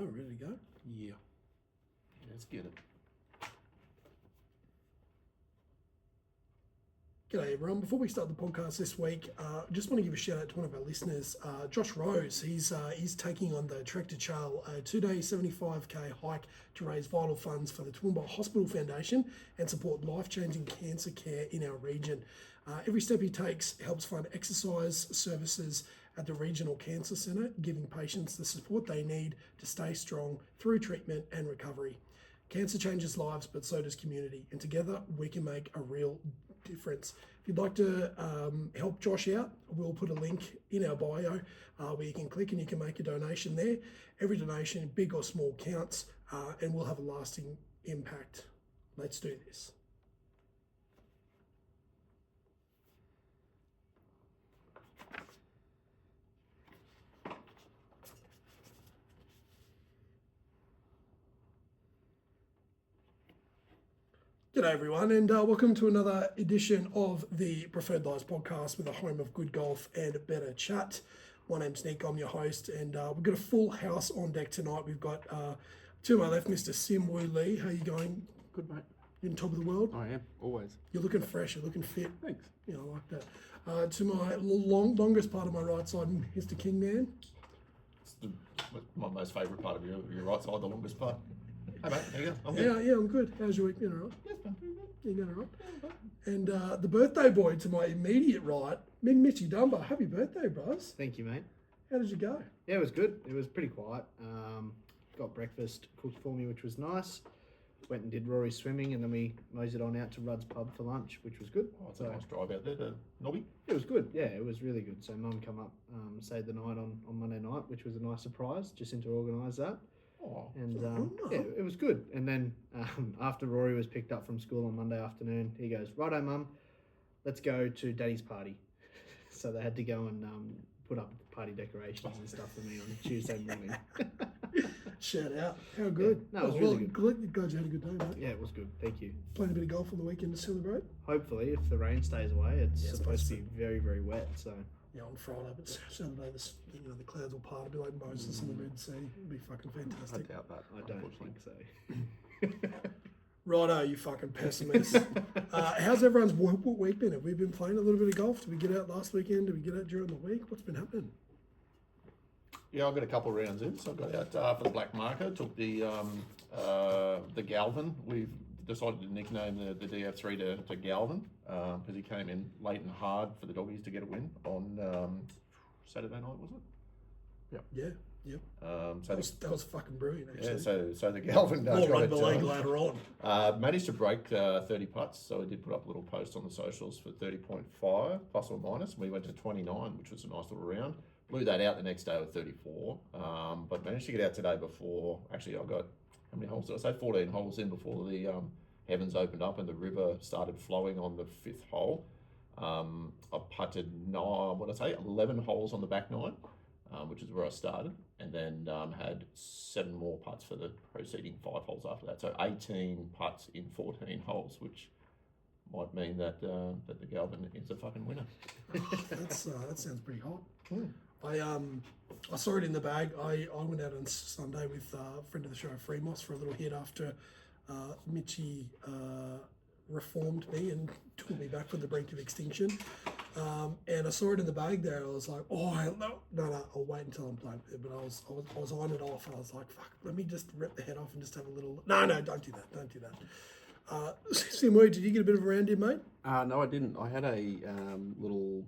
Oh, ready to go? Yeah. Let's get it. G'day everyone. Before we start the podcast this week, just want to give a shout out to one of our listeners, Josh Rose. He's taking on the Trek to Charl, a 2-day 75k hike to raise vital funds for the Toowoomba Hospital Foundation and support life-changing cancer care in our region. Every step he takes helps fund exercise services at the Regional Cancer Centre, giving patients the support they need to stay strong through treatment and recovery. Cancer changes lives, but so does community, and together we can make a real difference. If you'd like to help Josh out, we'll put a link in our bio where you can click and you can make a donation there. Every donation, big or small, counts and will have a lasting impact. Let's do this. G'day everyone, and welcome to another edition of the Preferred Lives podcast with a home of good golf and better chat. My name's Nick, I'm your host, and we've got a full house on deck tonight. We've got to my left, Mr. Sim Woo Lee. How you going? Good, mate. You on top of the world? I am, always. You're looking fresh, you're looking fit. Thanks. Yeah, I like that. To my longest part of my right side, Mr. Kingman. It's my most favourite part of your right side, the longest part. Hey mate, how you going? I'm good. Yeah, I'm good. How's your week been, all right? Yes, been pretty good. You going all right? And the birthday boy to my immediate right, Mitchy Dunbar. Happy birthday, bros. Thank you, mate. How did you go? Yeah, it was good. It was pretty quiet. Got breakfast cooked for me, which was nice. Went and did Rory swimming, and then we moseyed on out to Rudd's pub for lunch, which was good. Oh, it's a nice drive out there to Nobby. It was good. Yeah, it was really good. So Mum come up, stayed the night on Monday night, which was a nice surprise. Jacinta organised that. Oh, and yeah, it was good. And then after Rory was picked up from school on Monday afternoon, he goes, "Righto, Mum, let's go to Daddy's party." So they had to go and put up party decorations and stuff for me on Tuesday morning. Shout out. How good. Yeah. No, it was really good. Glad you had a good day, mate. Yeah, it was good. Thank you. Playing a bit of golf on the weekend to celebrate? Hopefully, if the rain stays away, it's supposed to be very, very wet. So yeah, on Friday, but Saturday, the clouds will part. It'll be like Moses in the Red Sea. It'll be fucking fantastic. I doubt that. I don't think so. Righto, you fucking pessimist. How's everyone's week been? Have we been playing a little bit of golf? Did we get out last weekend? Did we get out during the week? What's been happening? Yeah, I got a couple of rounds in, so I got out for the black marker. Took the Galvin. We've decided to nickname the DF3 to Galvin because he came in late and hard for the doggies to get a win on Saturday night, was it? Yeah. So that was fucking brilliant, actually. Yeah, so the Galvin more rugby league later on. Managed to break 30 putts, so I did put up a little post on the socials for 30.5 plus or minus. We went to 29, which was a nice little round. Blew that out the next day with 34, but managed to get out today before. Actually, I got how many holes did I say? 14 holes in before the heavens opened up and the river started flowing on the 5th hole. I putted 11 holes on the back 9. Which is where I started, and then had 7 more putts for the preceding 5 holes after that. So 18 putts in 14 holes, which might mean that the Galvin is a fucking winner. That sounds pretty hot. I saw it in the bag. I went out on Sunday with a friend of the show, Freemos, for a little hit after Mitchy reformed me and took me back from the brink of extinction. And I saw it in the bag there. I was like, oh, no, I'll wait until I'm playing with it. But I was eyeing it off, and I was like, fuck, let me just rip the head off and just have a little. No, don't do that. Simu, did you get a bit of a round in, mate? No, I didn't. I had a little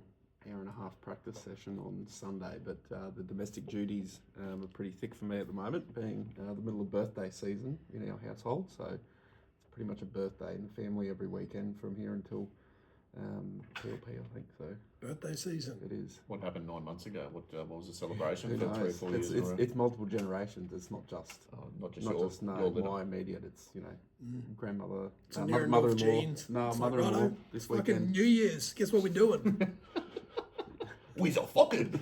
hour and a half practice session on Sunday, but the domestic duties are pretty thick for me at the moment, being the middle of birthday season in our household. So it's pretty much a birthday in the family every weekend from here until PLP, I think so. Birthday season. It is. What happened 9 months ago? What was the celebration Who for knows? 3 or 4 years? It's multiple generations. It's not just my immediate. It's grandmother, mother-in-law. Genes. No, it's mother-in-law like, this fucking weekend. New Year's. Guess what we're doing? We's a fucking.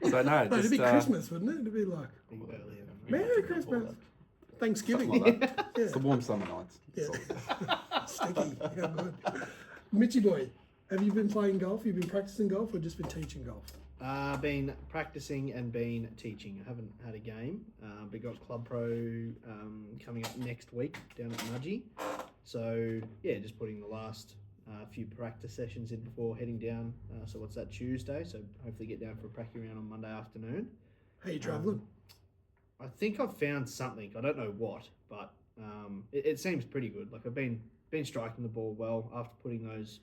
So no, It'd be Christmas, wouldn't it? It'd be like Merry Christmas. Thanksgiving. Like that. Yeah. It's the warm summer nights. Yeah. Sticky. Yeah, good. Mitchy boy, have you been playing golf? You've been practicing golf or just been teaching golf? Been practicing and been teaching. I haven't had a game, but got Club Pro coming up next week down at Mudgee. So yeah, just putting the last few practice sessions in before heading down. So what's that, Tuesday? So hopefully get down for a practice round on Monday afternoon. How you travelling? I think I've found something. I don't know what, but it seems pretty good. Like I've been striking the ball well after putting those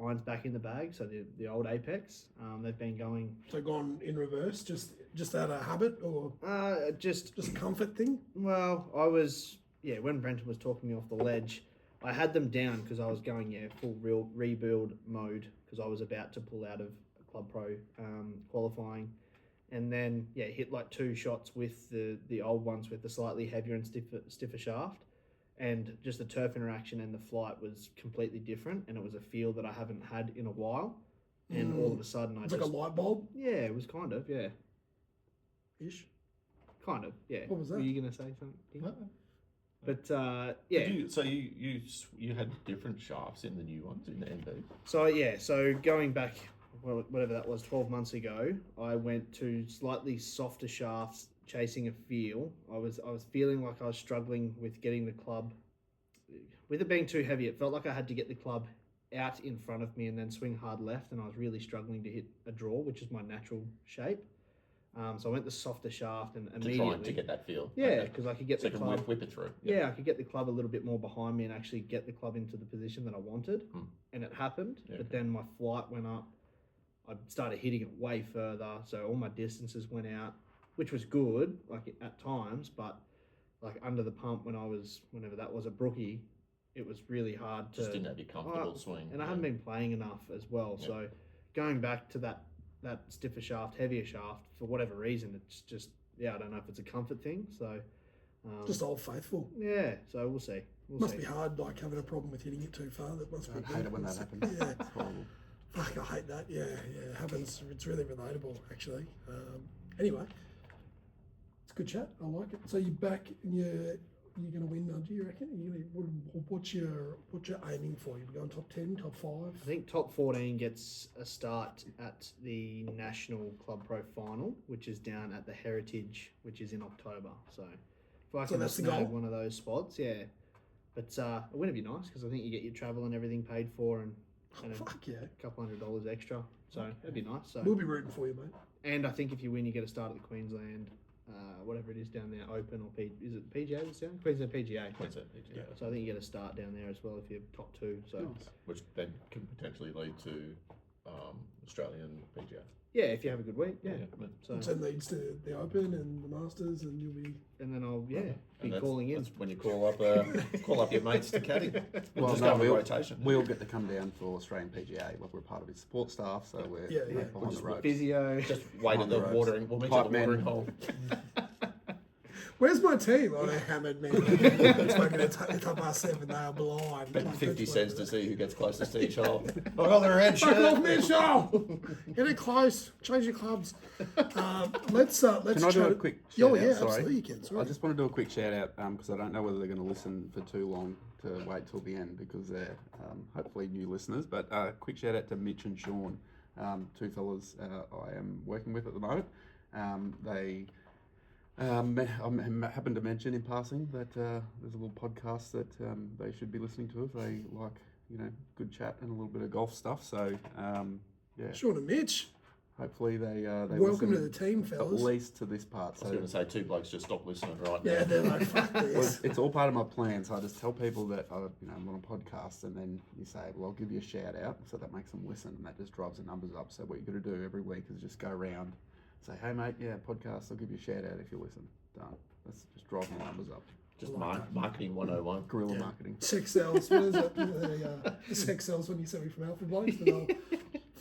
irons back in the bag. So the old Apex, they've been going. So gone in reverse, just out of habit or just a comfort thing? Well, I was when Brenton was talking me off the ledge, I had them down because I was going full real rebuild mode because I was about to pull out of Club Pro qualifying. And then, hit like 2 shots with the old ones with the slightly heavier and stiffer shaft. And just the turf interaction and the flight was completely different. And it was a feel that I haven't had in a while. And all of a sudden It's like a light bulb? Yeah, it was kind of, Ish. Kind of, yeah. What was that? Were you going to say something? No. But, You had different shafts in the new ones in the NB? So going back, whatever that was, 12 months ago, I went to slightly softer shafts, chasing a feel. I was feeling like I was struggling with getting the club, with it being too heavy. It felt like I had to get the club out in front of me and then swing hard left, and I was really struggling to hit a draw, which is my natural shape. So I went the softer shaft and immediately Trying to get that feel. Yeah, because I could get So the you club. can whip it through. Yeah, I could get the club a little bit more behind me and actually get the club into the position that I wanted, and it happened. Yeah, but okay. then my flight went up. I started hitting it way further, so all my distances went out, which was good, like at times. But like under the pump whenever that was at Brookie, it was really hard to. Just didn't have your comfortable swing. And I haven't been playing enough as well, Yeah. so going back to that stiffer shaft, heavier shaft, for whatever reason, it's just I don't know if it's a comfort thing. So Just old faithful. yeah, so we'll see. Must be hard, like having a problem with hitting it too far. That must be. I hate it when that happens. Yeah. It's horrible. Fuck, I hate that. Yeah, it happens. It's really relatable, actually. Anyway, it's a good chat. I like it. So you're back and you're going to win, do you reckon? What's your aiming for? You're going top 10, top 5? I think top 14 gets a start at the National Club Pro Final, which is down at the Heritage, which is in October. So if I can that's the snag goal? one of those spots, yeah. But a win would be nice because I think you get your travel and everything paid for and Fuck yeah. a couple $100 extra. So that'd be nice. So We'll be rooting for you, mate. and I think if you win, you get a start at the Queensland, whatever it is down there, Open or is it PGA that's down? Queensland PGA. Queensland, yeah. So I think you get a start down there as well if you're top 2. So Which then can potentially lead to Australian PGA. yeah, if you have a good week, yeah. So So it leads to the Open and the Masters, and you'll be. and then I'll be And calling in. That's when you call up your mates to caddy. We'll just no, go on a we'll- rotation. We'll get to come down for Australian PGA. Like we're part of his support staff, so we're Yeah. on the ropes. Physio. Just wait at the ropes. watering. We'll meet Pipe at the watering men. hole. Where's my team? Oh, they're hammered, man. It's fucking it's up our 7. They are blind. Bet Like, 50 that's cents what- to see who gets closest to each hole. Oh, they're red Fuck off, shirt. Mitchell! Get it close. Change your clubs. Let's Can I do chat. a quick Oh shout yeah, out? Sorry. absolutely you can. Sorry. I just want to do a quick shout out because I don't know whether they're going to listen for too long to wait till the end because they're hopefully new listeners. But quick shout out to Mitch and Sean, 2 fellas I am working with at the moment. They I happened to mention in passing that there's a little podcast that they should be listening to if they like, good chat and a little bit of golf stuff. So yeah, Sean and Mitch, hopefully they welcome to listen the team, at fellas. least to this part. I was going to say 2 blokes just stop listening right now. Yeah, they're like, fuck Well, this. it's all part of my plan. So I just tell people that I'm on a podcast, and then you say, "Well, I'll give you a shout out," so that makes them listen, and that just drives the numbers up. So what you got to do every week is just go around, say, "Hey mate, yeah, podcast. I'll give you a shout out if you listen." Done. That's just driving the numbers up. Just marketing 101. Guerrilla marketing. Sex sells. What is it? The sex sells when you sent me from Alfred Blokes. And I'll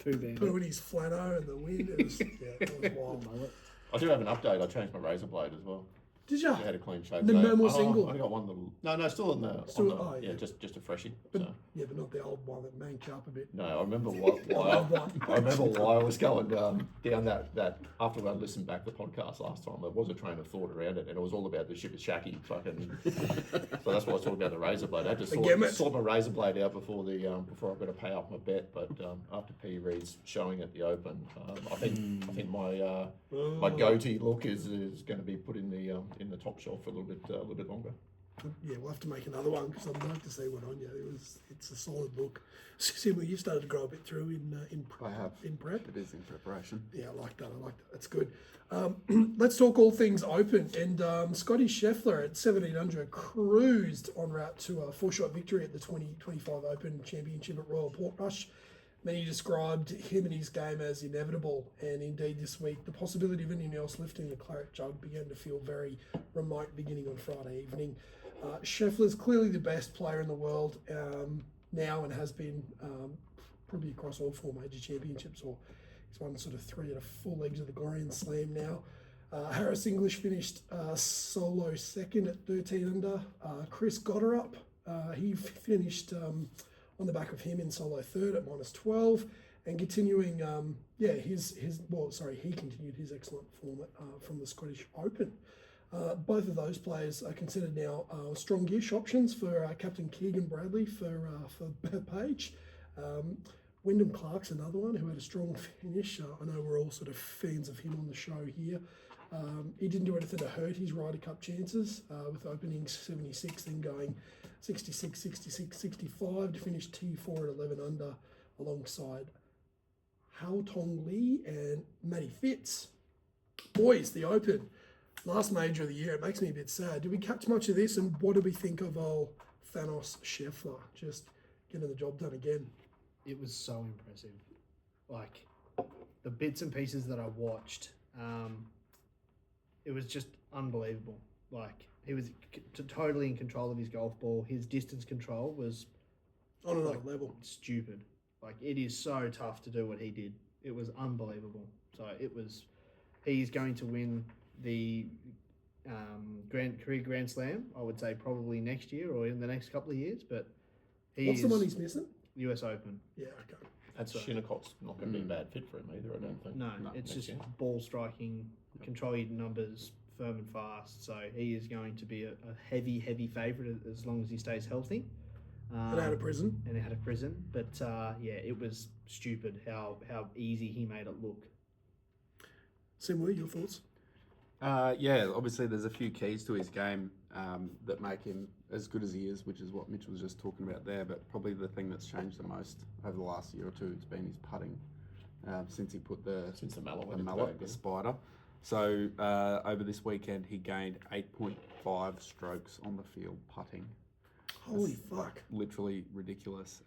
Two band. put in his flano and the wind. It was wild. I do have an update. I changed my razor blade as well. Did you? I had a clean shave. No today. more single? I got one little. No, still on the. Still- on the oh, yeah. just a freshie. But So Yeah, but not the old one that manked you up a bit. No, I remember I remember why I was going down that after I listened back to the podcast last time. There was a train of thought around it, and it was all about the ship of Shacky. Fucking. So that's why I was talking about the razor blade. I just sort my razor blade out before I've got to pay off my bet. But after P Reed's showing at the Open, I think my goatee look is going to be put in the top shelf for a little bit longer. Yeah, we'll have to make another one because I'd like to see one on you. It's a solid look. Similar, you started to grow a bit through in prep. It is in preparation. Yeah, I like that. That's good. Let's talk all things Open. And Scotty Scheffler at 17 under cruised en route to a 4-shot victory at the 2025 Open Championship at Royal Portrush. Many described him and his game as inevitable, and indeed this week the possibility of anyone else lifting the claret jug began to feel very remote beginning on Friday evening. Scheffler's clearly the best player in the world now and has been probably across all 4 major championships, or he's won sort of 3 out of 4 legs of the Grand Slam now. Harris English finished solo second at 13 under. Chris Gotterup, he finished on the back of him in solo third at -12, and continuing, he continued his excellent form from the Scottish Open. Both of those players are considered now strong-ish options for Captain Keegan Bradley for Page. Wyndham Clark's another one who had a strong finish. I know we're all sort of fans of him on the show here. He didn't do anything to hurt his Ryder Cup chances with opening 76, then going 66, 66, 65 to finish T4 at 11 under alongside Hao Tong Lee and Matty Fitz. Boys, the Open. Last major of the year, it makes me a bit sad. Did we catch much of this, and what do we think of old Thanos Scheffler just getting the job done again? It was so impressive. Like, the bits and pieces that I watched, it was just unbelievable. Like, he was totally in control of his golf ball. His distance control was on another level. Stupid. Like, it is so tough to do what he did. It was unbelievable. So he's going to win the career Grand Slam, I would say probably next year or in the next couple of years. But what's the one he's missing? US Open. Yeah, okay. That's Shinnecock's not going to be a bad fit for him either, I don't think. No, it's just ball striking, control your numbers, firm and fast. So he is going to be a heavy, heavy favourite as long as he stays healthy. And out of prison. But it was stupid how easy he made it look. Simway, your thoughts? Obviously there's a few keys to his game that make him as good as he is, which is what Mitch was just talking about there. But probably the thing that's changed the most over the last year or two has been his putting. Since he put the mallet, the spider. So over this weekend he gained 8.5 strokes on the field putting. Holy fuck! Literally ridiculous.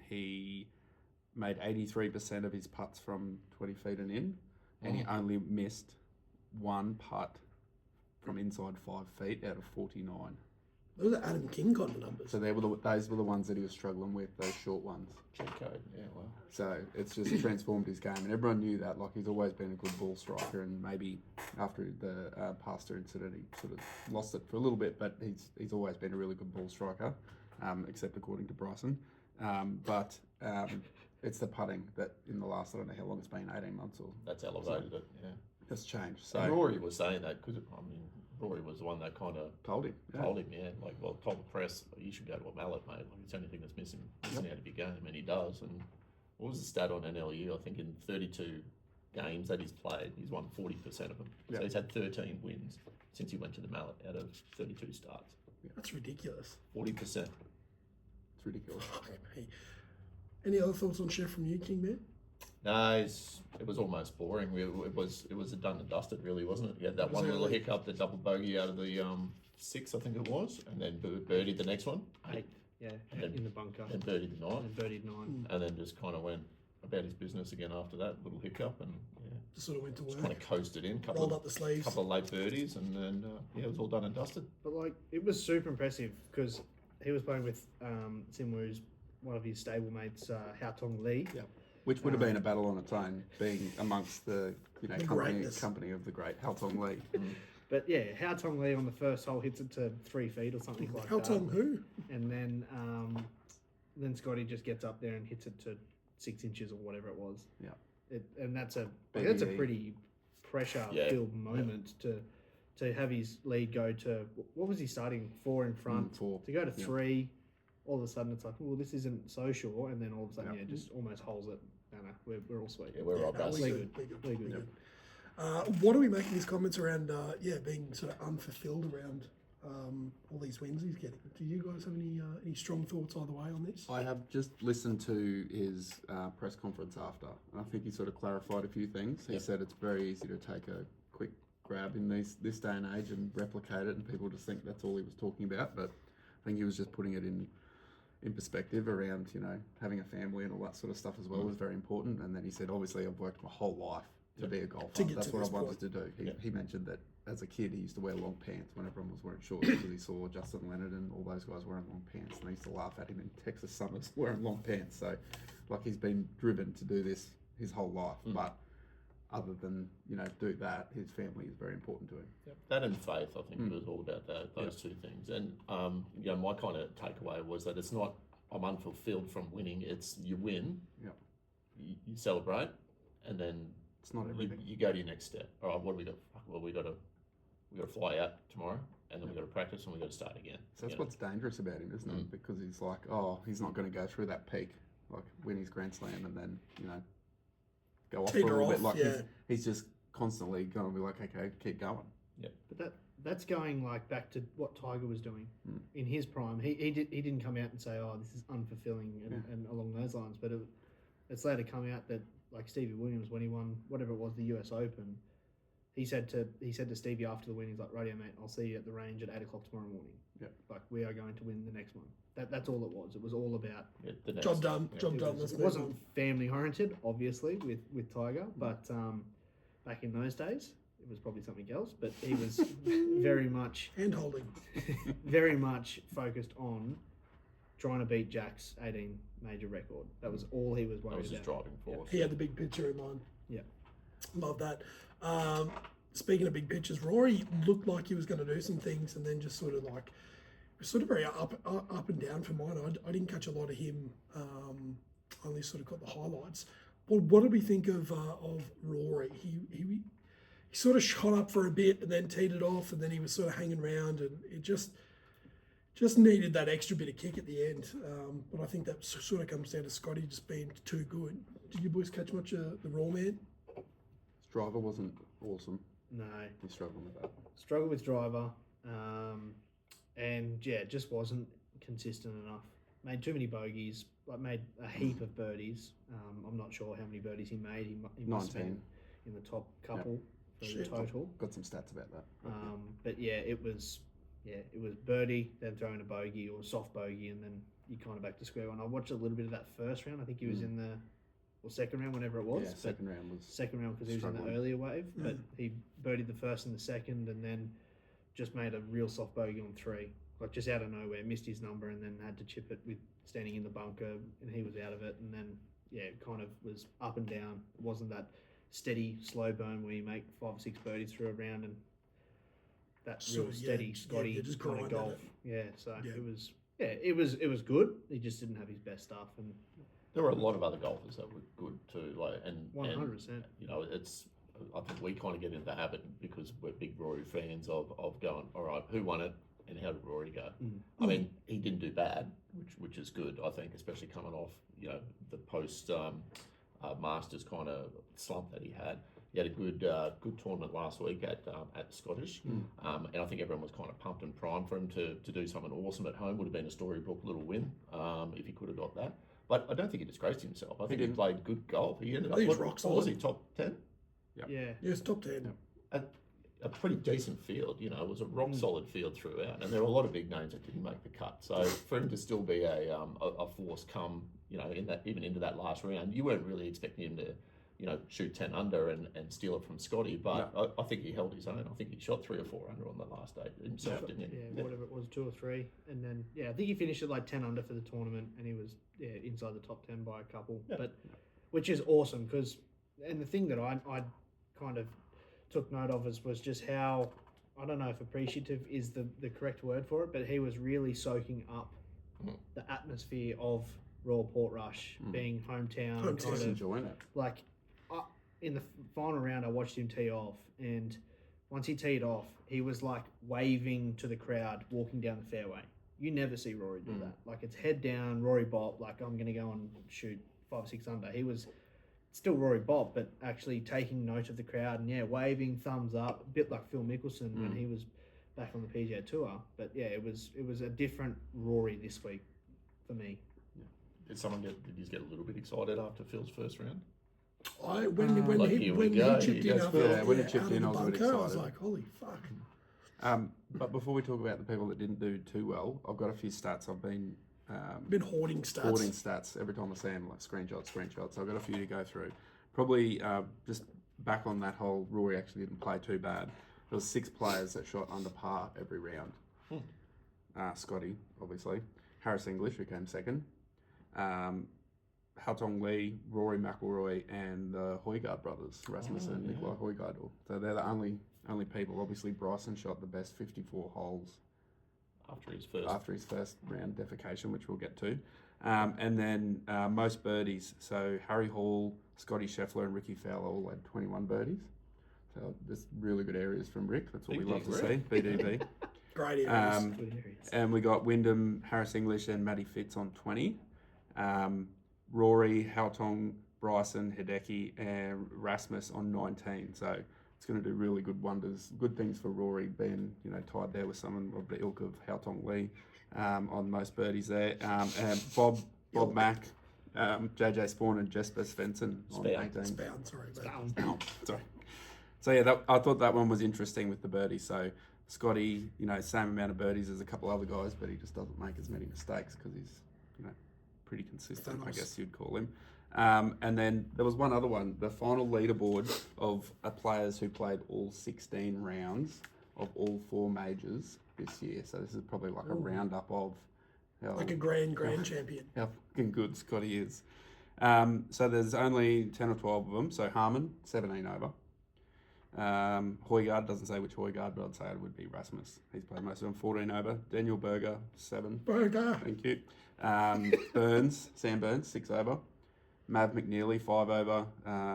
He made 83% of his putts from 20 feet and in, and he only missed 1 putt from inside 5 feet out of 49. Those are Adam King kind of numbers. So those were the ones that he was struggling with, those short ones. Cheat code, yeah, well. So it's just transformed his game, and everyone knew that. Like, he's always been a good ball striker, and maybe after the Pastor incident, he sort of lost it for a little bit. But he's always been a really good ball striker, except according to Bryson. But it's the putting that in the last, I don't know how long it's been, 18 months or that's elevated it. Yeah, that's changed. So and Rory was saying that because Rory was the one that kind of told him, told the press, you should go to a mallet, mate. Like, it's the only thing that's missing out of your game, and he does. And what was the stat on NLU? I think in 32 games that he's played, he's won 40% of them. Yep. So he's had 13 wins since he went to the mallet out of 32 starts. That's ridiculous. 40%. It's ridiculous. Fuck me. Any other thoughts on Chef from you, King Man? No, it was almost boring. It was a done and dusted, really, wasn't it? He had that one little hiccup, the double bogey out of the 6, I think it was, and then birdied the next one. 8, in the bunker. And birdied the 9. And birdied 9. And then just kind of went about his business again after that little hiccup, and just sort of went to work. Kind of coasted in, rolled up the sleeves, couple of late birdies, and then it was all done and dusted. But like, it was super impressive because he was playing with Simwu's one of his stablemates, Hao Tong Lee. Yeah. Which would have been a battle on its own, being amongst the company of the great Hao Tong Lee. But yeah, Hao Tong Lee on the first hole hits it to 3 feet or something like Hao that. Tong who? And then then Scotty just gets up there and hits it to 6 inches or whatever it was. Yeah. And that's a BBE. pretty pressure-filled moment to have his lead go to, what was he starting? 4 in front. 4. To go to 3, all of a sudden it's like, well, this isn't so sure. And then all of a sudden, just almost holes it. No, we're all sweet. Yeah, we're right back. We're good. We're good. What do we make of his comments around, being sort of unfulfilled around all these wins he's getting? Do you guys have any strong thoughts either way on this? I have just listened to his press conference after, and I think he sort of clarified a few things. He said it's very easy to take a quick grab in this day and age and replicate it, and people just think that's all he was talking about. But I think he was just putting it in perspective around, having a family and all that sort of stuff as well was very important. And then he said, obviously, I've worked my whole life to be a golfer. That's what I wanted to do. He mentioned that as a kid, he used to wear long pants when everyone was wearing shorts because he saw Justin Leonard and all those guys wearing long pants, and they used to laugh at him in Texas summers wearing long pants. So, he's been driven to do this his whole life. But other than, do that, his family is very important to him. Yep. That and faith, I think it was all about those two things. And, my kind of takeaway was that it's not, I'm unfulfilled from winning, it's you win, you celebrate, and then It's not everything. you go to your next step. All right, what do we got? Well, we got to fly out tomorrow, and then we got to practice, and we got to start again. So that's what's dangerous about him, isn't it? Because he's like, he's not going to go through that peak, like win his Grand Slam and then, go off for a little bit. Like he's just constantly going to be like, okay, keep going. Yeah. But that's going like back to what Tiger was doing in his prime. He didn't come out and say, oh, this is unfulfilling and along those lines. But it's later come out that, like Stevie Williams, when he won whatever it was, the US Open, he said to Stevie after the win, he's like, radio mate, I'll see you at the range at 8 o'clock tomorrow morning. Yeah. Like, we are going to win the next one. That's all it was. It was all about Job done. It wasn't family oriented, obviously, with Tiger, but back in those days, it was probably something else. But he was very much hand holding, very much focused on trying to beat Jack's 18 major record. That was all he was worried about. That was his driving force. He had the big picture in mind. Yeah, love that. Speaking of big pictures, Rory looked like he was going to do some things, and then just sort of very up and down for mine. I didn't catch a lot of him. Only sort of got the highlights. Well, what did we think of Rory? He sort of shot up for a bit and then teed it off, and then he was sort of hanging around, and it just needed that extra bit of kick at the end. But I think that sort of comes down to Scotty just being too good. Did you boys catch much of the Raw man? His driver wasn't awesome. no, He struggled with that. struggled with driver, and just wasn't consistent enough. Made too many bogeys. Made a heap of birdies. I'm not sure how many birdies he made. He must have 19. been in the top couple for the total. Got some stats about that. But it was birdie, then throwing a bogey or a soft bogey, and then you kind of back to square one. I watched a little bit of that first round. I think he was in the second round, whenever it was. Yeah, second round because he was in the earlier wave. But he birdied the first and the second, and then just made a real soft bogey on 3. Like just out of nowhere, missed his number, and then had to chip it with standing in the bunker, and he was out of it. And then it kind of was up and down. It wasn't that steady slow burn where you make 5 or 6 birdies through a round and that real steady Scotty just kind of golf. It was good. He just didn't have his best stuff, and There were a lot of other golfers that were good too. 100%. It's. I think we kind of get into the habit because we're big Rory fans of going, all right, who won it and how did Rory go? I mean, he didn't do bad, which is good, I think, especially coming off the post Masters kind of slump that he had. He had a good tournament last week at the Scottish, and I think everyone was kind of pumped and primed for him to do something awesome at home. Would have been a Storybook little win if he could have got that. But I don't think he disgraced himself. I think he played good golf. He ended up, he was rock solid. Was he, top 10? Yeah. Yes, top 10. A pretty decent field, it was a rock solid field throughout, and there were a lot of big names that didn't make the cut. So for him to still be a force come, in that even into that last round, you weren't really expecting him to, shoot 10 under and steal it from Scotty. But I think he held his own. I think he shot 3 or 4 under on the last day himself, didn't he? Yeah, whatever it was, 2 or 3, and then I think he finished at like 10 under for the tournament, and he was inside the top 10 by a couple. But which is awesome because, and the thing that I kind of took note of was just how, I don't know if appreciative is the correct word for it, but he was really soaking up the atmosphere of Royal Portrush being hometown, Hometown. kind of enjoying it. like in the final round. I watched him tee off, and once he teed off, he was like waving to the crowd, walking down the fairway. You never see Rory do that. Like, it's head down, Rory Bob, like, I'm going to go and shoot 5 or 6 under. He was still Rory Bob, but actually taking note of the crowd and, waving, thumbs up, a bit like Phil Mickelson when he was back on the PGA Tour. But, it was a different Rory this week for me. Did you get a little bit excited after Phil's first round? When Like, he here we chipped go, in you guys after, feel- when he chipped out in, of I the was a bit bunker, I was excited. like, holy fuck. But before we talk about the people that didn't do too well, I've got a few stats. I've been Been hoarding stats. hoarding stats every time I see them, like screenshots. I've got a few to go through. Probably just back on that whole Rory actually didn't play too bad. There was 6 players that shot under par every round. Scotty, obviously. Harris English, who came second. Haotong Lee, Rory McIlroy, and the Højgaard brothers, Rasmus and Nikolai Højgaard. So they're the only people. Obviously, Bryson shot the best 54 holes after his first round defecation, which we'll get to. And then most birdies. So Harry Hall, Scotty Scheffler, and Ricky Fowler all had 21 birdies. So there's really good areas from Rick. That's what we love to see. BDB. Great areas. Good areas. And we got Wyndham, Harris English, and Matty Fitz on 20. Rory, Haotong, Bryson, Hideki, and Rasmus on 19. So it's going to do really good wonders, good things for Rory, being tied there with someone of the ilk of Haotong Lee on most birdies there. And Bob Mack, JJ Spawn, and Jesper Svensson on 18. Spound, sorry. Mate. Sorry. So yeah, I thought that one was interesting with the birdies. So Scotty, same amount of birdies as a couple other guys, but he just doesn't make as many mistakes because he's, pretty consistent, I guess you'd call him. And then there was one other one, the final leaderboard of players who played all 16 rounds of all 4 majors this year. So this is probably like a roundup of how, Like a grand champion. how fucking good Scotty is. So there's only 10 or 12 of them. So Harmon, 17 over. Højgaard, doesn't say which Højgaard, but I'd say it would be Rasmus. He's played most of them, 14 over. Daniel Berger, 7. Burger. Thank you. Sam Burns, 6 over. Mav McNeely, 5 over.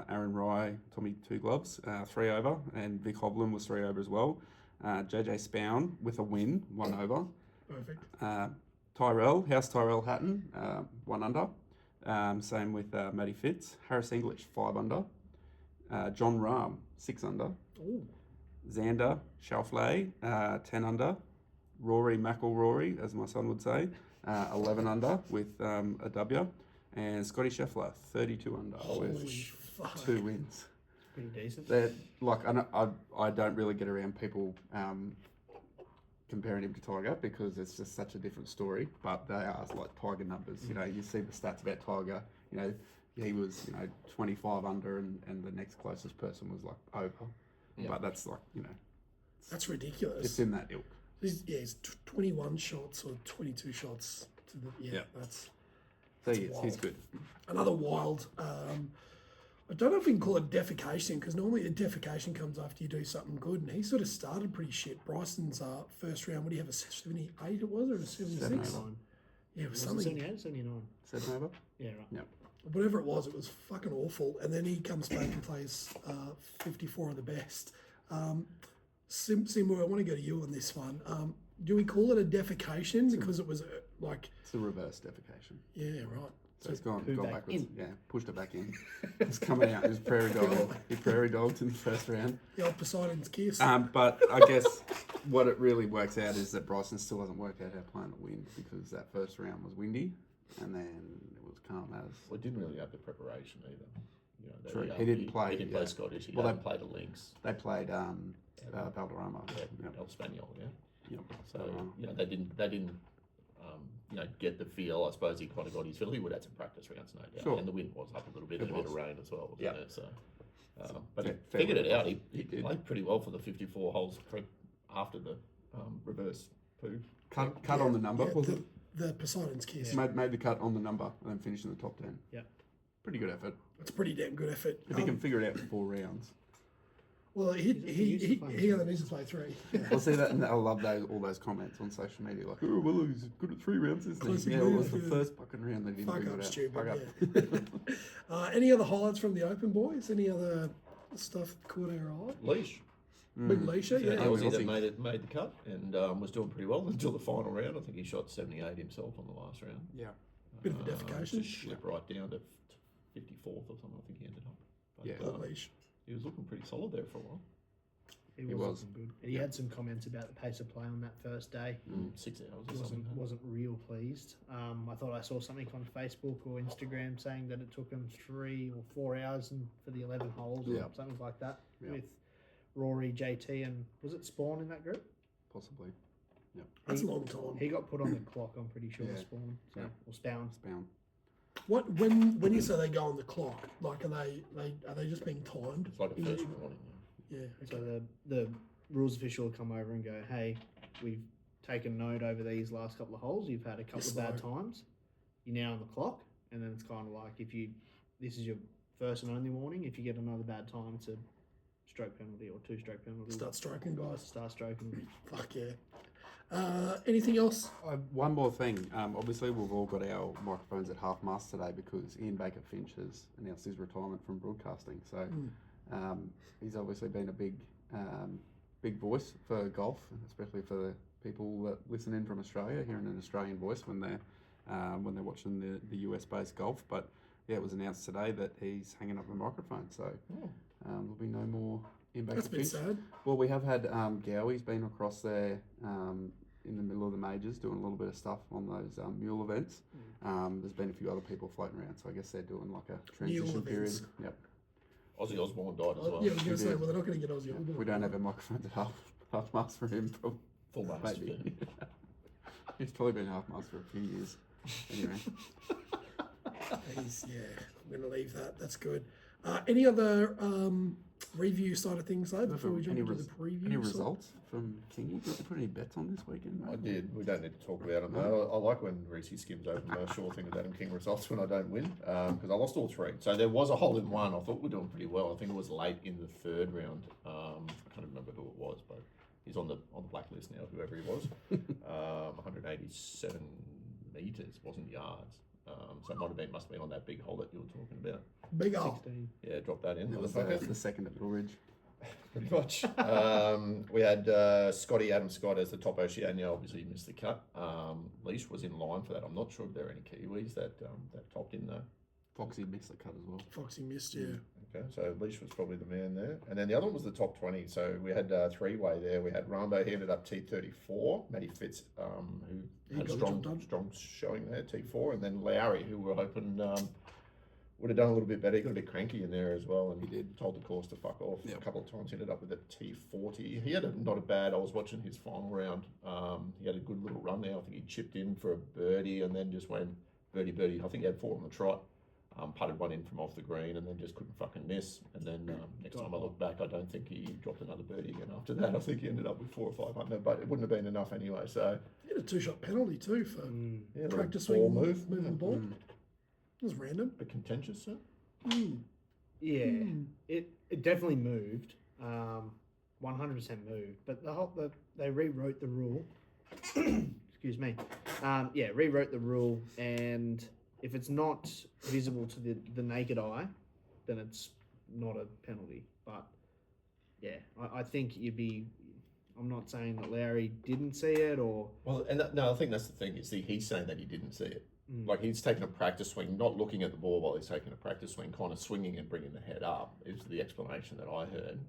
Aaron Rye, Tommy Two Gloves, 3 over. And Vic Hovland was 3 over as well. JJ Spown with a win, 1 over. Perfect. Tyrell Hatton, 1 under. Same with Matty Fitz. Harris English, 5 under. John Rahm, 6 under. Ooh. Xander Schauffele, 10 under. Rory McIlroy, as my son would say, 11 under with a W. And Scotty Scheffler, 32 under Holy with fuck. 2 wins. Pretty decent. They're, like, I don't really get around people comparing him to Tiger because it's just such a different story. But they are like Tiger numbers. You see the stats about Tiger. He was 25 under, and the next closest person was like over. Yeah. But that's like That's ridiculous. it's in that ilk. He's 21 shots or 22 shots. To the, Yeah. That's So yes, wild. he's good. another wild. I don't know if we can call it defecation because normally a defecation comes after you do something good, and he sort of started pretty shit. Bryson's first round, what do you have, a 78 it was, or a 76? 79. Yeah, it was Was it something. 78, 79? 7 over. Yeah, right. Yep. Whatever it was fucking awful. And then he comes back and plays 54 of the best. Simu, I want to go to you on this one. Do we call it a defecation because it was like, It's the reverse defecation. yeah, right. So it's gone back backwards. in. Yeah, pushed it back in. It's coming out. It was prairie dog. He prairie dogged in the first round. The old Poseidon's kiss. But I guess what it really works out is that Bryson still hasn't worked out how to play in the wind because that first round was windy, and then it was calm as. Well, it didn't really have the preparation either. True. He didn't play. He didn't play Scottish. He Well, hadn't played a links. They played Valderrama. Yep. El Spaniel, yeah. Yep. So they didn't get the feel. I suppose he kind of got his feel. He would have some practice rounds, no doubt. Sure. And the wind was up a little bit, It and a bit of was. rain as well, wasn't Yeah. it? So, but Yeah, he fair figured it enough. out. He did. played pretty well for the 54 holes after the reverse poo. Cut on the number, Yeah, was it? the Poseidon's kiss. Made the cut on the number and then finished in the top 10. Yeah. Pretty good effort. It's a pretty damn good effort. If he can figure it out in 4 rounds. Well, he only needs to play 3. Yeah. I'll see that, and I love all those comments on social media, like, oh, well, he's good at 3 rounds, isn't Classic he? Yeah, it was move, the first fucking round that he didn't Fuck bring up, it out. stupid. Fuck Yeah. up. Any other highlights from the Open, boys? Any other stuff that caught our eye? Leash. Big Leisha, Yeah, yeah. Aussie that Aussie. made the cut and was doing pretty well until the final round. I think he shot 78 himself on the last round. Yeah. Bit of a defecation. Just slipped right down to 54th or something. I think he ended up. But, Yeah. Leash. he was looking pretty solid there for a while. He He was was. looking good. And he had some comments about the pace of play on that first day. 6 hours or He something. wasn't real pleased. I thought I saw something on Facebook or Instagram saying that it took him 3 or 4 hours for the 11 holes Yeah. or something like that Yeah. with Rory, JT, and was it Spawn in that group? Possibly. That's a long time. He got put on the clock, I'm pretty sure, Yeah. Spawn. So, Yeah. or Spound. It's bound. What when you say they go on the clock, like are they just being timed? It's like a first warning. Yeah. So Okay. the rules official will come over and go, hey, we've taken note over these last couple of holes. You've had a couple of bad times. You're now on the clock. And then it's kind of like this is your first and only warning. If you get another bad time, it's a stroke penalty or 2-stroke penalty. Start stroking, guys. Start stroking. Fuck yeah. Anything else? One more thing. Obviously, we've all got our microphones at half mast today because Ian Baker Finch has announced his retirement from broadcasting. So he's obviously been a big voice for golf, especially for the people that listen in from Australia, hearing an Australian voice when they're watching the US-based golf. But yeah, it was announced today that he's hanging up the microphone. So there'll be no more Ian Baker That's a bit Finch. sad. Well, we have had Gowie's been across there in the middle of the majors doing a little bit of stuff on those mule events. There's been a few other people floating around, so I guess they're doing like a transition period. events. Yep. Ozzy Osbourne died as well. Yeah, I was going to say, did. well, they're not going to get Aussie. We don't have a microphone at half mast for him. Full mast. Maybe. He's probably been half mast for a few years. Anyway. I'm going to leave that. That's good. Any other review side of things, though, before we jump into the preview? Any side? results from Kingy? Did you put any bets on this weekend, mate? I did. We don't need to talk about them though. I like when Reese skims over my sure thing with Adam King results when I don't win because I lost all 3. So there was a hole in one. I thought we were doing pretty well. I think it was late in the 3rd round. I can't remember who it was, but he's on the blacklist now, whoever he was. 187 meters, wasn't yards. So it must have been on that big hole that you were talking about. Big hole. 16. Yeah, drop that in. It was motherfucker. the second at Middle Ridge. Pretty much. We had Adam Scott as the top Oceania. Obviously, he missed the cut. Leash was in line for that. I'm not sure if there are any Kiwis that topped in though. Foxy missed the cut as well. Foxy missed, yeah. Okay, so Leash was probably the man there. And then the other one was the top 20. So we had 3-way there. We had Rambo, he ended up T34. Matty Fitz, who He had got a the job done. strong showing there, T4. And then Lowry, who we were hoping would have done a little bit better. He got a bit cranky in there as well. And He did. told the course to fuck off Yep. a couple of times. He ended up with a T40. He had not a bad, I was watching his final round. He had a good little run there. I think he chipped in for a birdie and then just went birdie. I think he had 4 on the trot. Putted one in from off the green and then just couldn't fucking miss. And then next time I look back, I don't think he dropped another birdie again after that. I think he ended up with 4 or 5 under, but it wouldn't have been enough anyway. So He had a 2-shot penalty, too, for yeah, little practice ball swing, moving the ball. Mm. It was random. a bit contentious, sir. Yeah, it definitely moved. 100% moved. But they rewrote the rule. Excuse me. Rewrote the rule, and if it's not visible to the naked eye, then it's not a penalty. But yeah, I think I'm not saying that Lowry didn't see it or. Well, and no, I think that's the thing. Is he's saying that he didn't see it. Like he's taking a practice swing, not looking at the ball while he's taking a practice swing, kind of swinging and bringing the head up. Is the explanation that I heard.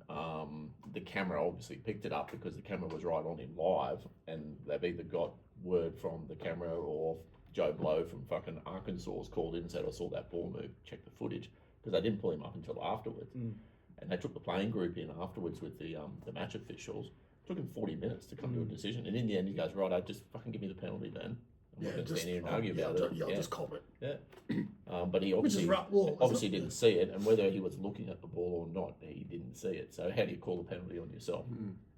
The camera obviously picked it up because the camera was right on him live, and they've either got word from the camera or Joe Blow from fucking Arkansas was called in and said, I saw that ball move, check the footage, because they didn't pull him up until afterwards. And they took the playing group in afterwards with the match officials. It took him 40 minutes to come to a decision. And in the end, he goes, right, just fucking give me the penalty then. I'm not going to stand here and argue about it. I'll just cop it. Yeah. But he Which is obviously, obviously didn't see it. And whether he was looking at the ball or not, he didn't see it. So how do you call a penalty on yourself?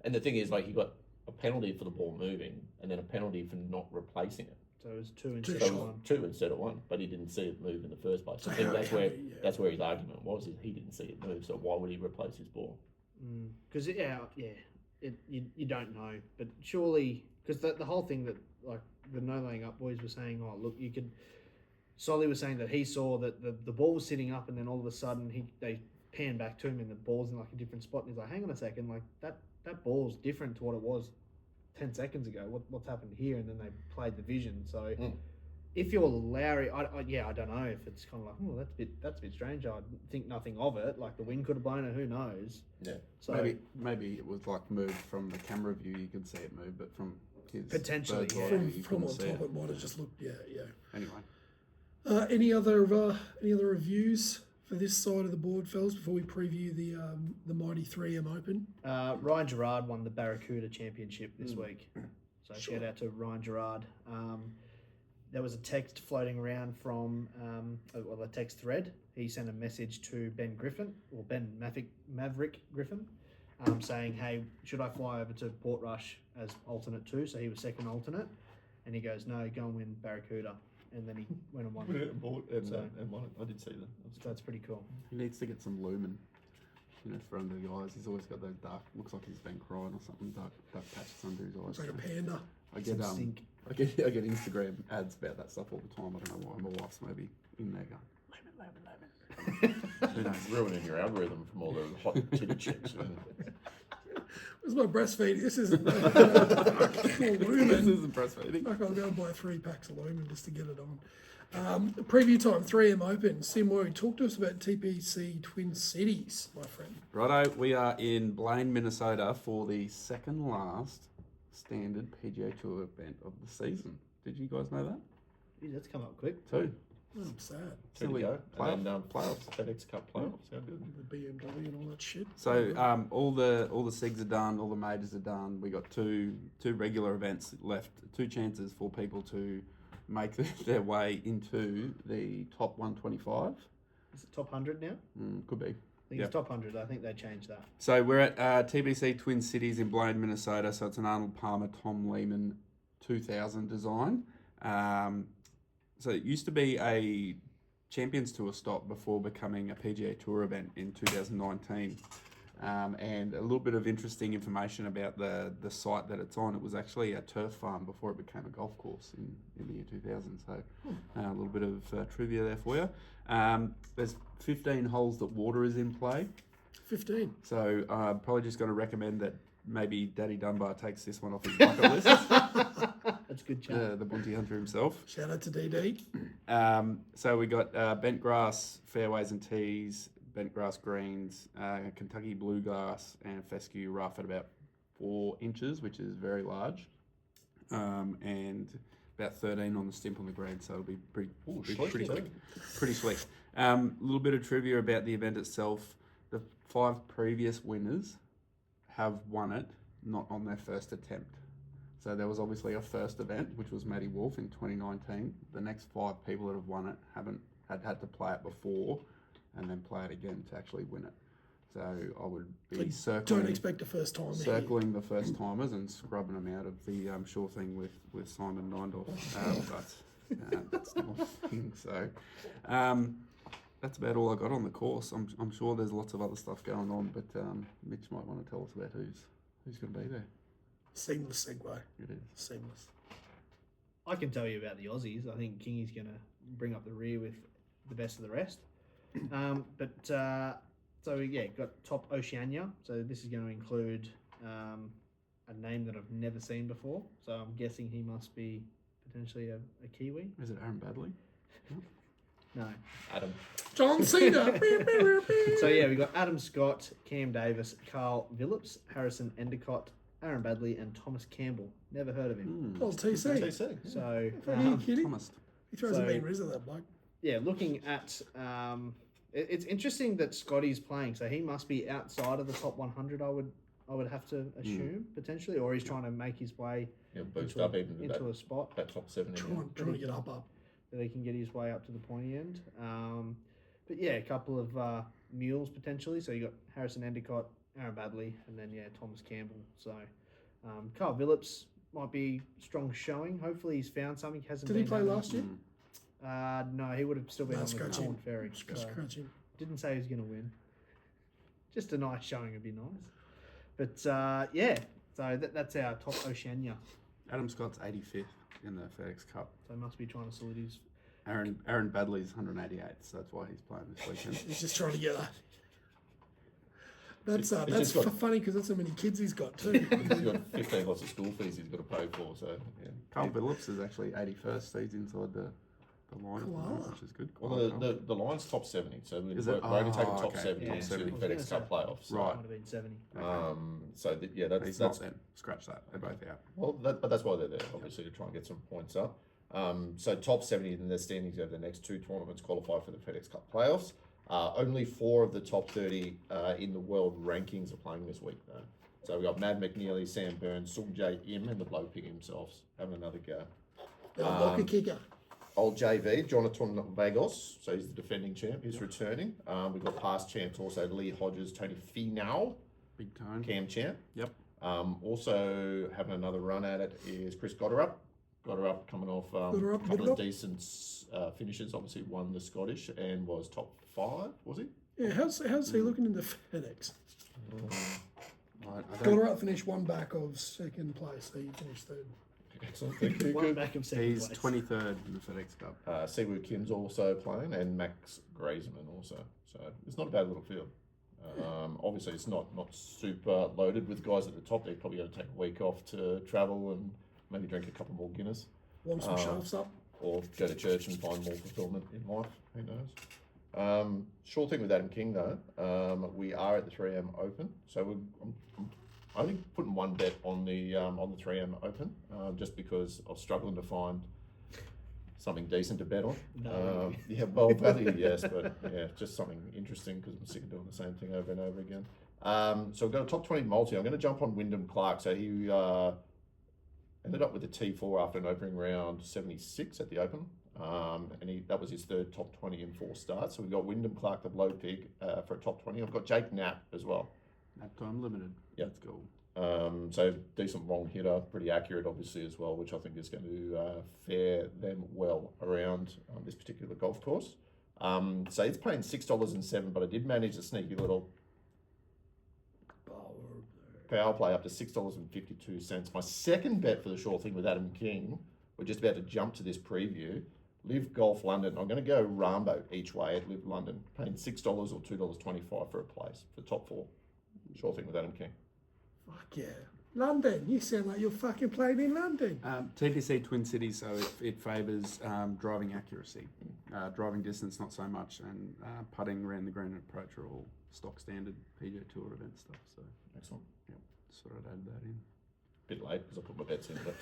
And the thing is, like, you got a penalty for the ball moving and then a penalty for not replacing it. So it was 2 instead Two of shots. 1. 2 instead of 1, but he didn't see it move in the first place. So I think how- that's how where do you- yeah. that's where his argument was. Is he didn't see it move, so why would he replace his ball? Because you don't know, but surely because the whole thing that like the no laying up boys were saying, oh look, you could. Solly was saying that he saw that the ball was sitting up, and then all of a sudden they panned back to him, and the ball's in like a different spot, and he's like, hang on a second, like that ball's different to what it was 10 seconds ago. What's happened here? And then they played the vision. So if you're Lowry, I don't know if it's kind of like, oh, that's a bit strange. I think nothing of it. Like the wind could have blown it. Who knows? Yeah. So maybe it was like moved from the camera view. You could see it move, but from his potentially bird's eye From, view, you from on couldn't see top, it. it might have just looked, yeah. Anyway, Any other reviews for this side of the board, fellas, before we preview the mighty 3M Open? Ryan Gerard won the Barracuda Championship this week. So shout out to Ryan Gerard. There was a text floating around from a text thread. He sent a message to Ben Griffin, or Ben Maverick Griffin, saying, hey, should I fly over to Portrush as alternate 2? So he was second alternate. And he goes, no, go and win Barracuda. And then he went and won it. And won it. I did see that. So that's pretty cool. he needs to get some lumen, for under the eyes. He's always got those dark. Looks like he's been crying or something. Dark patches under his eyes. Looks like a panda. I get Instagram ads about that stuff all the time. I don't know why. My wife's maybe in there going, lumen. Who knows? Ruining your algorithm from all the hot titty chicks. This is my breastfeeding. This isn't This lumen. isn't breastfeeding. Fuck, I'll go and buy 3 packs of lumen just to get it on. Preview time, 3M Open. Simoy, talk to us about TPC Twin Cities, my friend. Righto, we are in Blaine, Minnesota for the second last standard PGA Tour event of the season. Did you guys know that? Geez, that's come up quick. 2. I'm sad. There we go. And then playoffs. FedEx Cup playoffs. How good. The BMW and all that shit. So all the SIGs are done, all the majors are done. We got two regular events left, 2 chances for people to make their way into the top 125. Is it top 100 now? Could be. I think it's top 100. I think they changed that. So we're at TBC Twin Cities in Blaine, Minnesota. So it's an Arnold Palmer, Tom Lehman 2000 design. So it used to be a Champions Tour stop before becoming a PGA Tour event in 2019. And a little bit of interesting information about the site that it's on. It was actually a turf farm before it became a golf course in the year 2000. So a little bit of trivia there for you. There's 15 holes that water is in play. 15. So I'm probably just going to recommend that maybe Daddy Dunbar takes this one off his bucket list. That's good chat. The bounty hunter himself. Shout out to DD. So we got bent grass fairways and tees, bent grass greens, Kentucky bluegrass, and fescue rough at about 4 inches, which is very large, and about 13 on the stimp on the green. So it'll be pretty slick. A little bit of trivia about the event itself. The 5 previous winners have won it, not on their first attempt. So there was obviously a first event, which was Matty Wolf in 2019. The next 5 people that have won it haven't had to play it before and then play it again to actually win it. So I would be Don't expect a first time. circling the first timers and scrubbing them out of the sure thing with Simon Neindorf. But that's not a thing. So that's about all I got on the course. I'm sure there's lots of other stuff going on, but Mitch might want to tell us about who's going to be there. Seamless segue. It is. Seamless. I can tell you about the Aussies. I think Kingy's going to bring up the rear with the best of the rest. Got top Oceania. So this is going to include a name that I've never seen before. So I'm guessing he must be potentially a Kiwi. Is it Aaron Badley? No. Adam. John Cena. So we got Adam Scott, Cam Davis, Carl Phillips, Harrison Endicott, Aaron Badley, and Thomas Campbell. Never heard of him. Oh, TC. TC. So Are you kidding? Thomas. He throws a mean Rizzo, that bloke. looking at it's interesting that Scotty's playing. So he must be outside of the top 100. I would have to assume potentially, or he's trying to make his way Boost up even into a spot that top 7. Trying to get up. that he can get his way up to the pointy end. A couple of mules potentially. So you got Harrison Endicott, Aaron Badley, and then Thomas Campbell. So Carl Phillips might be strong showing. Hopefully he's found something. Did he play last year? No, he would have still been on the scratch Corn him. Ferry. Scratch him. Didn't say he was going to win. just a nice showing would be nice. But yeah, so that's our top Oceania. Adam Scott's 85th in the FedEx Cup. So he must be trying to salute his. Aaron Badley's 188th, so that's why he's playing this weekend. He's just trying to get that. That's just got- funny because that's how many kids he's got too. He's got 15 lots of school fees he's got to pay for. So yeah. Carl Phillips is actually 81st, so he's inside the line, Koala. which is good. Well, the line's top 70, so Is we're it? only taking Oh, top okay. 70 Yeah, into 70. the FedEx Cup playoffs. So, Right. Might have been 70. That's He's not then. Scratch that. They're both out. well, but that's why they're there, obviously, to try and get some points up. So top 70 in the standings over the next two tournaments qualify for the FedEx Cup playoffs. Only 4 of the top 30 in the world rankings are playing this week, though. So we've got Mad McNeely, Sam Burns, Sung J Im, and the bloke picking himself having another go. The locker kicker. Old JV, Jonathan Vagos, so he's the defending champ, he's returning. We've got past champs also, Lee Hodges, Tony Finau, Big tone. Cam champ. Yep. Also having another run at it is Chris Gotterup. Gotterup coming off Gotterup, a couple Gotterup. of decent finishes, obviously won the Scottish and was top 5, was he? Yeah, how's he looking in the FedEx? I Got her up, finished one back of second place. So he finished third. Excellent, thank you. One Good. back of second He's place. 23rd in the FedEx Cup. Siwoo Kim's also playing, and Max Grazeman also. So it's not a bad little field. Obviously, it's not super loaded with guys at the top. They're probably going to take a week off to travel and maybe drink a couple more Guinness, Warm some shafts up. or go to church and find more fulfillment in life. Who knows? Sure thing with Adam King though. We are at the 3M Open, so I'm only putting one bet on the 3M Open, just because I was struggling to find something decent to bet on. No. Yeah, well, value, yes, but yeah, just something interesting because I'm sick of doing the same thing over and over again. So we've got a top 20 multi. I'm going to jump on Wyndham Clark. So he ended up with a T4 after an opening round 76 at the Open. And that was his third top 20 in 4 starts. So we've got Wyndham Clark, the blow pig, for a top 20. I've got Jake Knapp as well. Nap time limited. Yep. Let's go. So decent long hitter, pretty accurate obviously as well, which I think is going to fare them well around this particular golf course. So it's paying $6.07, but I did manage a sneaky little power play up to $6.52. My second bet for the short thing with Adam King, we're just about to jump to this preview. Live Golf London. I'm going to go Rambo each way at Live London, paying $6 or $2.25 for a place for top 4. Short thing with Adam King. Fuck yeah. London. You sound like you're fucking playing in London. TPC Twin Cities, so it favours driving accuracy. Driving distance, not so much, and putting around the green and approach are all stock standard PGA Tour event stuff. So, Excellent. yeah, sort of add that in. Bit late because I put my bets in, but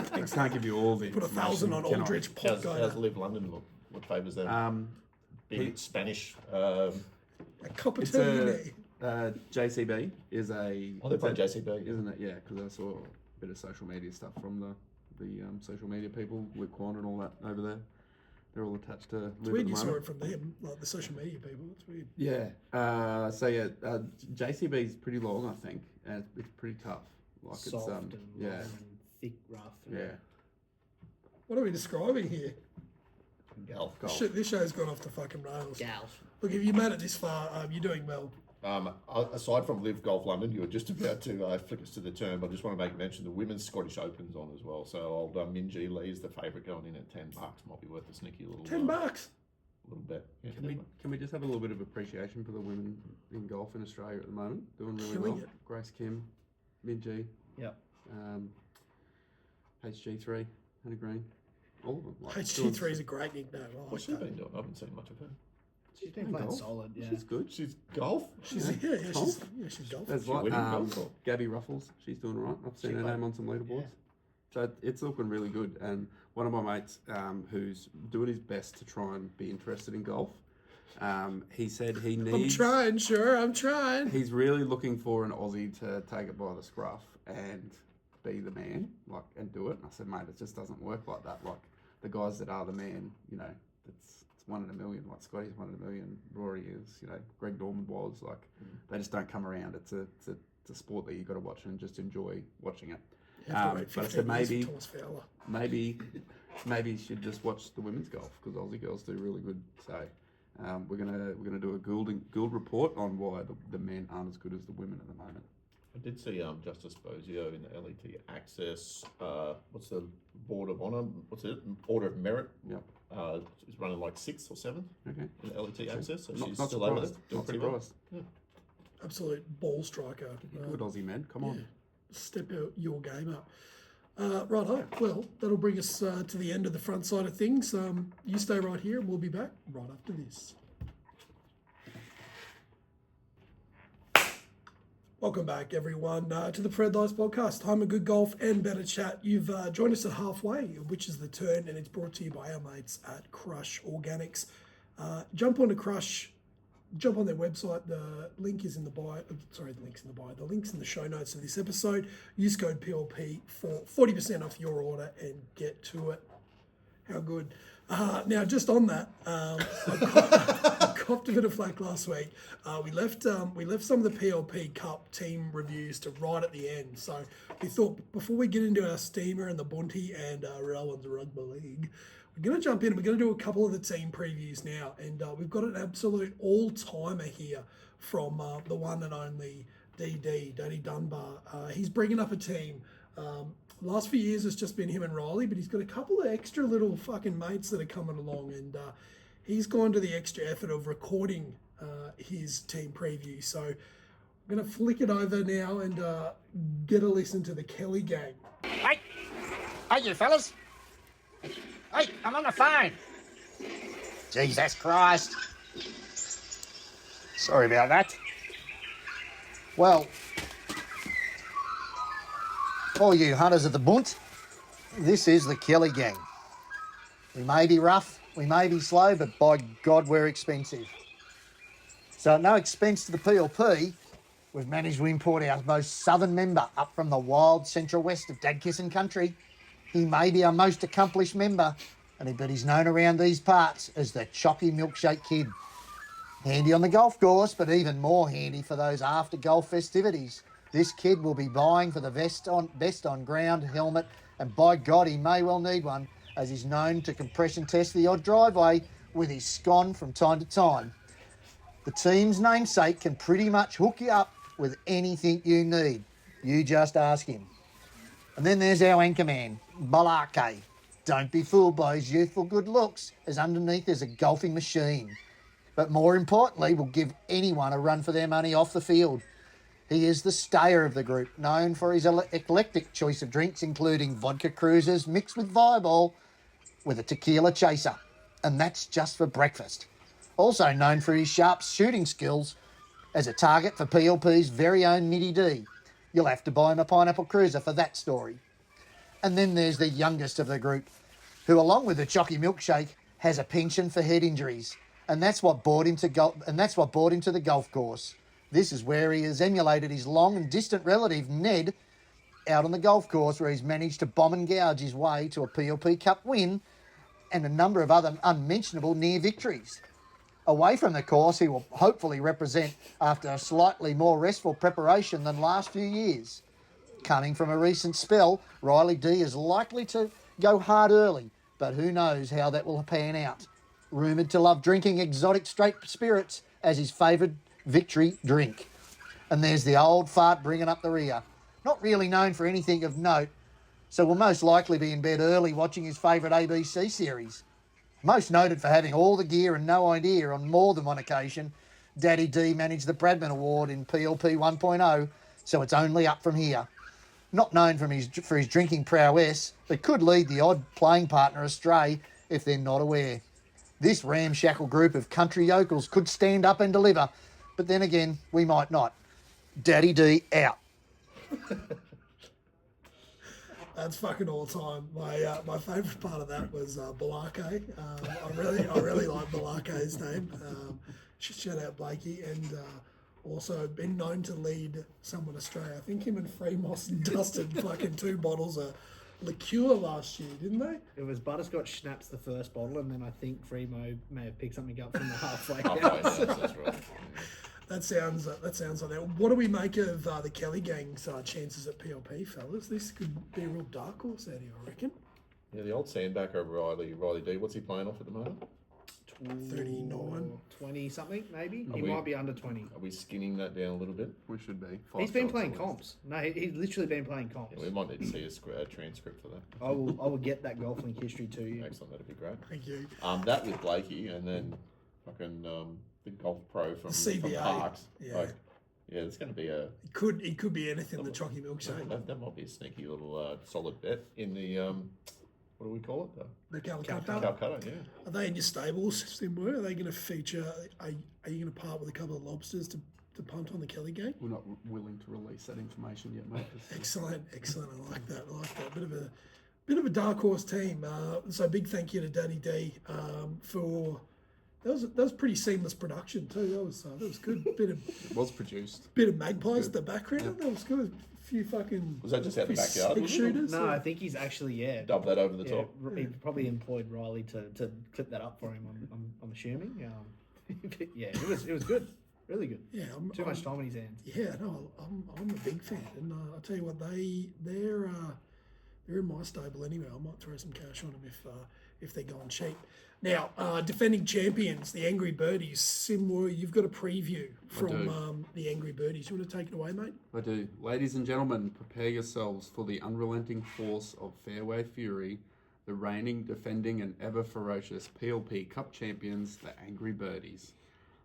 thanks. I can't give you all the Put 1,000 on information, Aldrich How's Pot Live London look? What favours them? cannot. Big Spanish. A cup of It's tea a- in there. JCB is a. Oh, they're playing JCB. Isn't it? Yeah, because I saw a bit of social media stuff from the social media people, Luke Quan and all that over there. They're all attached to It's Live weird at you the saw moment. it from them, like the social media people. It's weird. Yeah. JCB is pretty long, I think, and it's pretty tough. Like Soft it's and yeah, long and thick, rough. And yeah. What are we describing here? Golf. This show's gone off the fucking rails. Gals. Look, if you made it this far, you're doing well. Aside from Live Golf London, you were just about to flick us to the turn, but I just want to make mention the Women's Scottish Open's on as well. So old Minjee Lee is the favourite going in at $10. Might be worth a sneaky little $10. little bet. Yeah, Can we just have a little bit of appreciation for the women in golf in Australia at the moment? Doing really Killing well. it. Grace Kim, Minjee, Yep. HG3, Hannah Green, all of them. Like, HG3 is a great nickname. I like What's she that. been doing? I haven't seen much of her. She's been playing golf. solid, yeah. She's good. She's golf. She's she's golf. There's She like winning golf or? Gabby Ruffles. She's doing all right. I've seen She her played- name on some leaderboards. yeah. So it's looking really good. And one of my mates who's doing his best to try and be interested in golf, he said he I'm needs... trying, sure, I'm trying. He's really looking for an Aussie to take it by the scruff and be the man, like, and do it. And I said, mate, it just doesn't work like that. Like, the guys that are the man, you know, it's one in a million. Like, Scotty's 1 in a million, Rory is, you know, Greg Norman was. Like, they just don't come around. It's a sport that you've got to watch and just enjoy watching it. You have to wait But I 15 said years maybe, for Thomas Fowler. maybe you should just watch the women's golf because Aussie girls do really good. So we're gonna do a Gould report on why the men aren't as good as the women at the moment. I did see Justice Bozio in the LET Access. What's the Board of Honour? What's it? Order of Merit. Yep. She's running like 6th or 7th Okay. in the LET Access, so Not she's surprised. still over there. Doing Not pretty surprised. well. Absolute ball striker. Good Aussie man. Come on. Step out your game up. Righto. Well, that'll bring us to the end of the front side of things. You stay right here, and we'll be back right after this. Welcome back, everyone, to the Fred Lies podcast. Time of good golf and better chat. You've joined us at halfway, which is the turn, and it's brought to you by our mates at Crush Organics. Jump on to Crush. Jump on their website. The link is in the bio. Sorry, the link's in the bio. The link's in the show notes of this episode. Use code PLP for 40% off your order and get to it. How good. Now, just on that, I copped a bit of flack last week. We left some of the PLP Cup team reviews to right at the end. So we thought before we get into our steamer and the Bunty and Rowan's Rugby League, we're going to jump in and we're going to do a couple of the team previews now. And we've got an absolute all-timer here from the one and only DD, Daddy Dunbar. He's bringing up a team. Last few years it's just been him and Riley, but he's got a couple of extra little fucking mates that are coming along, and he's gone to the extra effort of recording his team preview. So I'm going to flick it over now and get a listen to the Kelly gang. Hey, you fellas. Hey, I'm on the phone. Jesus Christ. Sorry about that. Well, all you hunters of the bunt, this is the Kelly gang. We may be rough, we may be slow, but by God, we're expensive. So at no expense to the PLP, we've managed to import our most southern member up from the wild central west of Dadkissin country. He may be our most accomplished member, but he's known around these parts as the Chocky Milkshake Kid. Handy on the golf course, but even more handy for those after golf festivities. This kid will be buying for the best on ground helmet, and by God, he may well need one, as he's known to compression test the odd driveway with his scon from time to time. The team's namesake can pretty much hook you up with anything you need. You just ask him. And then there's our anchor man, Balake. Don't be fooled by his youthful good looks, as underneath there's a golfing machine. But more importantly, will give anyone a run for their money off the field. He is the stayer of the group, known for his eclectic choice of drinks, including vodka cruisers mixed with Fireball with a tequila chaser. And that's just for breakfast. Also known for his sharp shooting skills as a target for PLP's very own Nitty D. You'll have to buy him a pineapple cruiser for that story. And then there's the youngest of the group, who along with the Chocky Milkshake has a penchant for head injuries. And that's what brought him to the golf course. This is where he has emulated his long and distant relative, Ned, out on the golf course, where he's managed to bomb and gouge his way to a PLP Cup win and a number of other unmentionable near victories. Away from the course, he will hopefully represent after a slightly more restful preparation than last few years. Coming from a recent spell, Riley D is likely to go hard early, but who knows how that will pan out. Rumoured to love drinking exotic straight spirits as his favoured victory drink. And there's the old fart bringing up the rear. Not really known for anything of note, so will most likely be in bed early watching his favourite ABC series. Most noted for having all the gear and no idea on more than one occasion, Daddy D managed the Bradman Award in PLP 1.0, so it's only up from here. Not known for his drinking prowess, but could lead the odd playing partner astray if they're not aware. This ramshackle group of country yokels could stand up and deliver, but then again, we might not. Daddy D out. That's fucking all time. My favourite part of that was Balake. I really like Balake's name. Shout out Blakey, and also been known to lead someone astray. I think him and Freemos dusted fucking 2 bottles of liqueur last year, didn't they? It was butterscotch schnapps the first bottle, and then I think Freemo may have picked something up from the halfway house. That's right. That sounds like that. What do we make of the Kelly gang's chances at PLP, fellas? This could be a real dark horse out here, I reckon. Yeah, the old sandbacker Riley D. What's he playing off at the moment? 39. 20 something maybe. Are He we- might be under 20. Are we skinning that down a little bit? We should be. He's 5 been shots playing at least. comps. No, he's literally been playing comps. Yeah, we might need to see a transcript for that. I will get that golf link history to you. Excellent, that'd be great. Thank you. That with Blakey, and then fucking the golf pro from CBA. Parks. Yeah. Yeah, it's going to be a It could be anything. The chalky milkshake. that might be a sneaky little solid bet in the what do we call it? The Calcutta. Calcutta, yeah. Are they in your stables, Simway? Are they going to feature? Are you going to part with a couple of lobsters to punt on the Kelly game? We're not willing to release that information yet, mate. Excellent. I like that. Bit of a dark horse team. So big thank you to Daddy D for that was pretty seamless production too. That was good. It was produced. Bit of magpies in the background. That was good. A few fucking. Was that just out the few backyard? six Was it? shooters. No, I think he's actually Dub that over the Yeah, top. He probably employed Riley to clip that up for him. I'm assuming. Yeah, it was good, really good. Yeah, Too much time in his hands. Yeah, no, I'm a big fan, and I'll tell you what, they're in my stable anyway. I might throw some cash on them if they're going cheap. Now, defending champions, the Angry Birdies. Simwa, you've got a preview from the Angry Birdies. You want to take it away, mate? I do. Ladies and gentlemen, prepare yourselves for the unrelenting force of fairway fury, the reigning, defending, and ever ferocious PLP Cup champions, the Angry Birdies.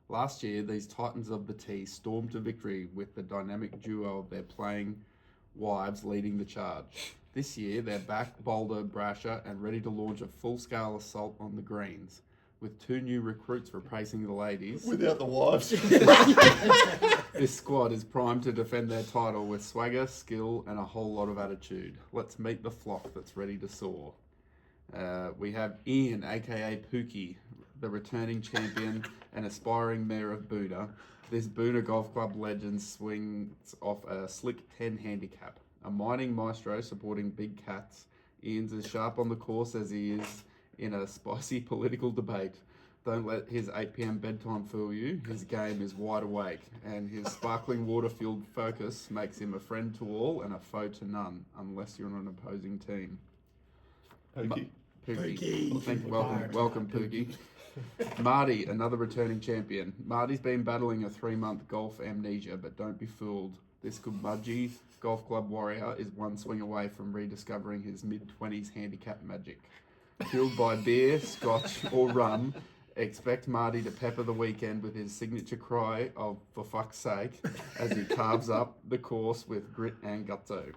Last year, these titans of the tee stormed to victory with the dynamic duo of their playing wives leading the charge. This year, they're back, bolder, brasher, and ready to launch a full-scale assault on the greens. With 2 new recruits replacing the ladies, Without the wives. this squad is primed to defend their title with swagger, skill, and a whole lot of attitude. Let's meet the flock that's ready to soar. We have Ian, aka Pookie, the returning champion and aspiring mayor of Buda. This Buda Golf Club legend swings off a slick 10 handicap. A mining maestro supporting big cats, Ian's as sharp on the course as he is in a spicy political debate. Don't let his 8 p.m. bedtime fool you. His game is wide awake, and his sparkling water-filled focus makes him a friend to all and a foe to none, unless you're on an opposing team. Pookie. Pookie. Welcome, Pookie. Marty, another returning champion. Marty's been battling a 3-month golf amnesia, but don't be fooled. This Gumbaji golf club warrior is one swing away from rediscovering his mid-20s handicap magic. Fueled by beer, scotch, or rum, expect Marty to pepper the weekend with his signature cry of "for fuck's sake" as he carves up the course with grit and gutso.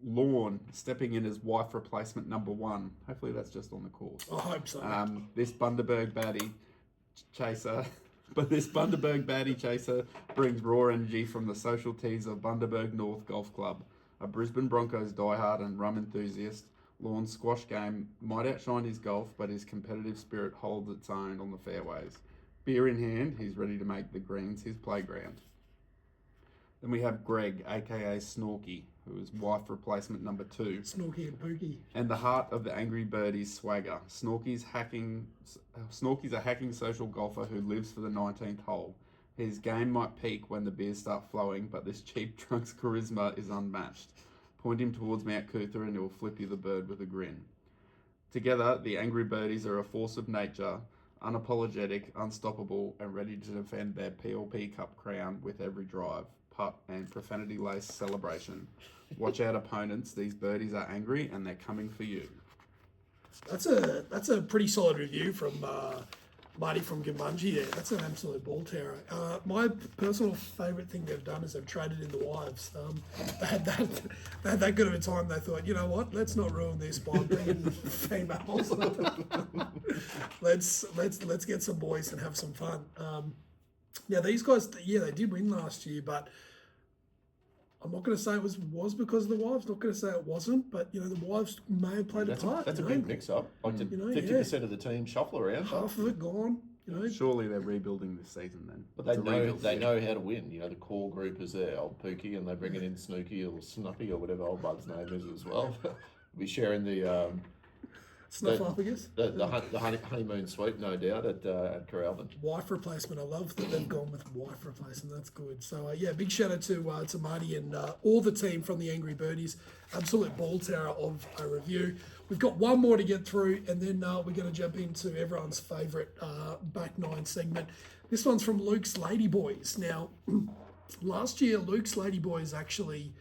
Lorne, stepping in as wife replacement number 1. Hopefully that's just on the course. I hope so. This Bundaberg baddie chaser brings raw energy from the social tees of Bundaberg North Golf Club. A Brisbane Broncos diehard and rum enthusiast, Lorne's squash game might outshine his golf, but his competitive spirit holds its own on the fairways. Beer in hand, he's ready to make the greens his playground. Then we have Greg, aka Snorky, who is wife replacement number 2. Snorky and Pookie. And the heart of the Angry Birdies swagger. Snorky's a hacking social golfer who lives for the 19th hole. His game might peak when the beers start flowing, but this cheap drunk's charisma is unmatched. Point him towards Mount Cootha and he'll flip you the bird with a grin. Together, the Angry Birdies are a force of nature, unapologetic, unstoppable, and ready to defend their PLP Cup crown with every drive, putt, and profanity-laced celebration. Watch out, opponents. These birdies are angry and they're coming for you. That's a pretty solid review from Marty from Gimbunchy there. That's an absolute ball terror. My personal favourite thing they've done is they've traded in the wives. They had that good of a time. They thought, you know what? Let's not ruin this by bringing females. let's get some boys and have some fun. Now these guys, they did win last year, but I'm not going to say it was because of the wives. Not going to say it wasn't, but the wives may have played a part. That's a big mix-up. Like 50% of the team shuffle around. Half of it gone. Surely they're rebuilding this season then. But they know how to win. The core group is there, old Pookie, and they bring it in Snooky or Snuppy or whatever old bud's name is as well. We'll be sharing the Snuff up, I guess. The honeymoon suite, no doubt, at Coralvin. Wife replacement. I love that they've gone with wife replacement. That's good. So big shout out to Marty and all the team from the Angry Birdies. Absolute ball terror of a review. We've got one more to get through, and then we're going to jump into everyone's favourite back nine segment. This one's from Luke's Ladyboys. Now, last year Luke's Ladyboys actually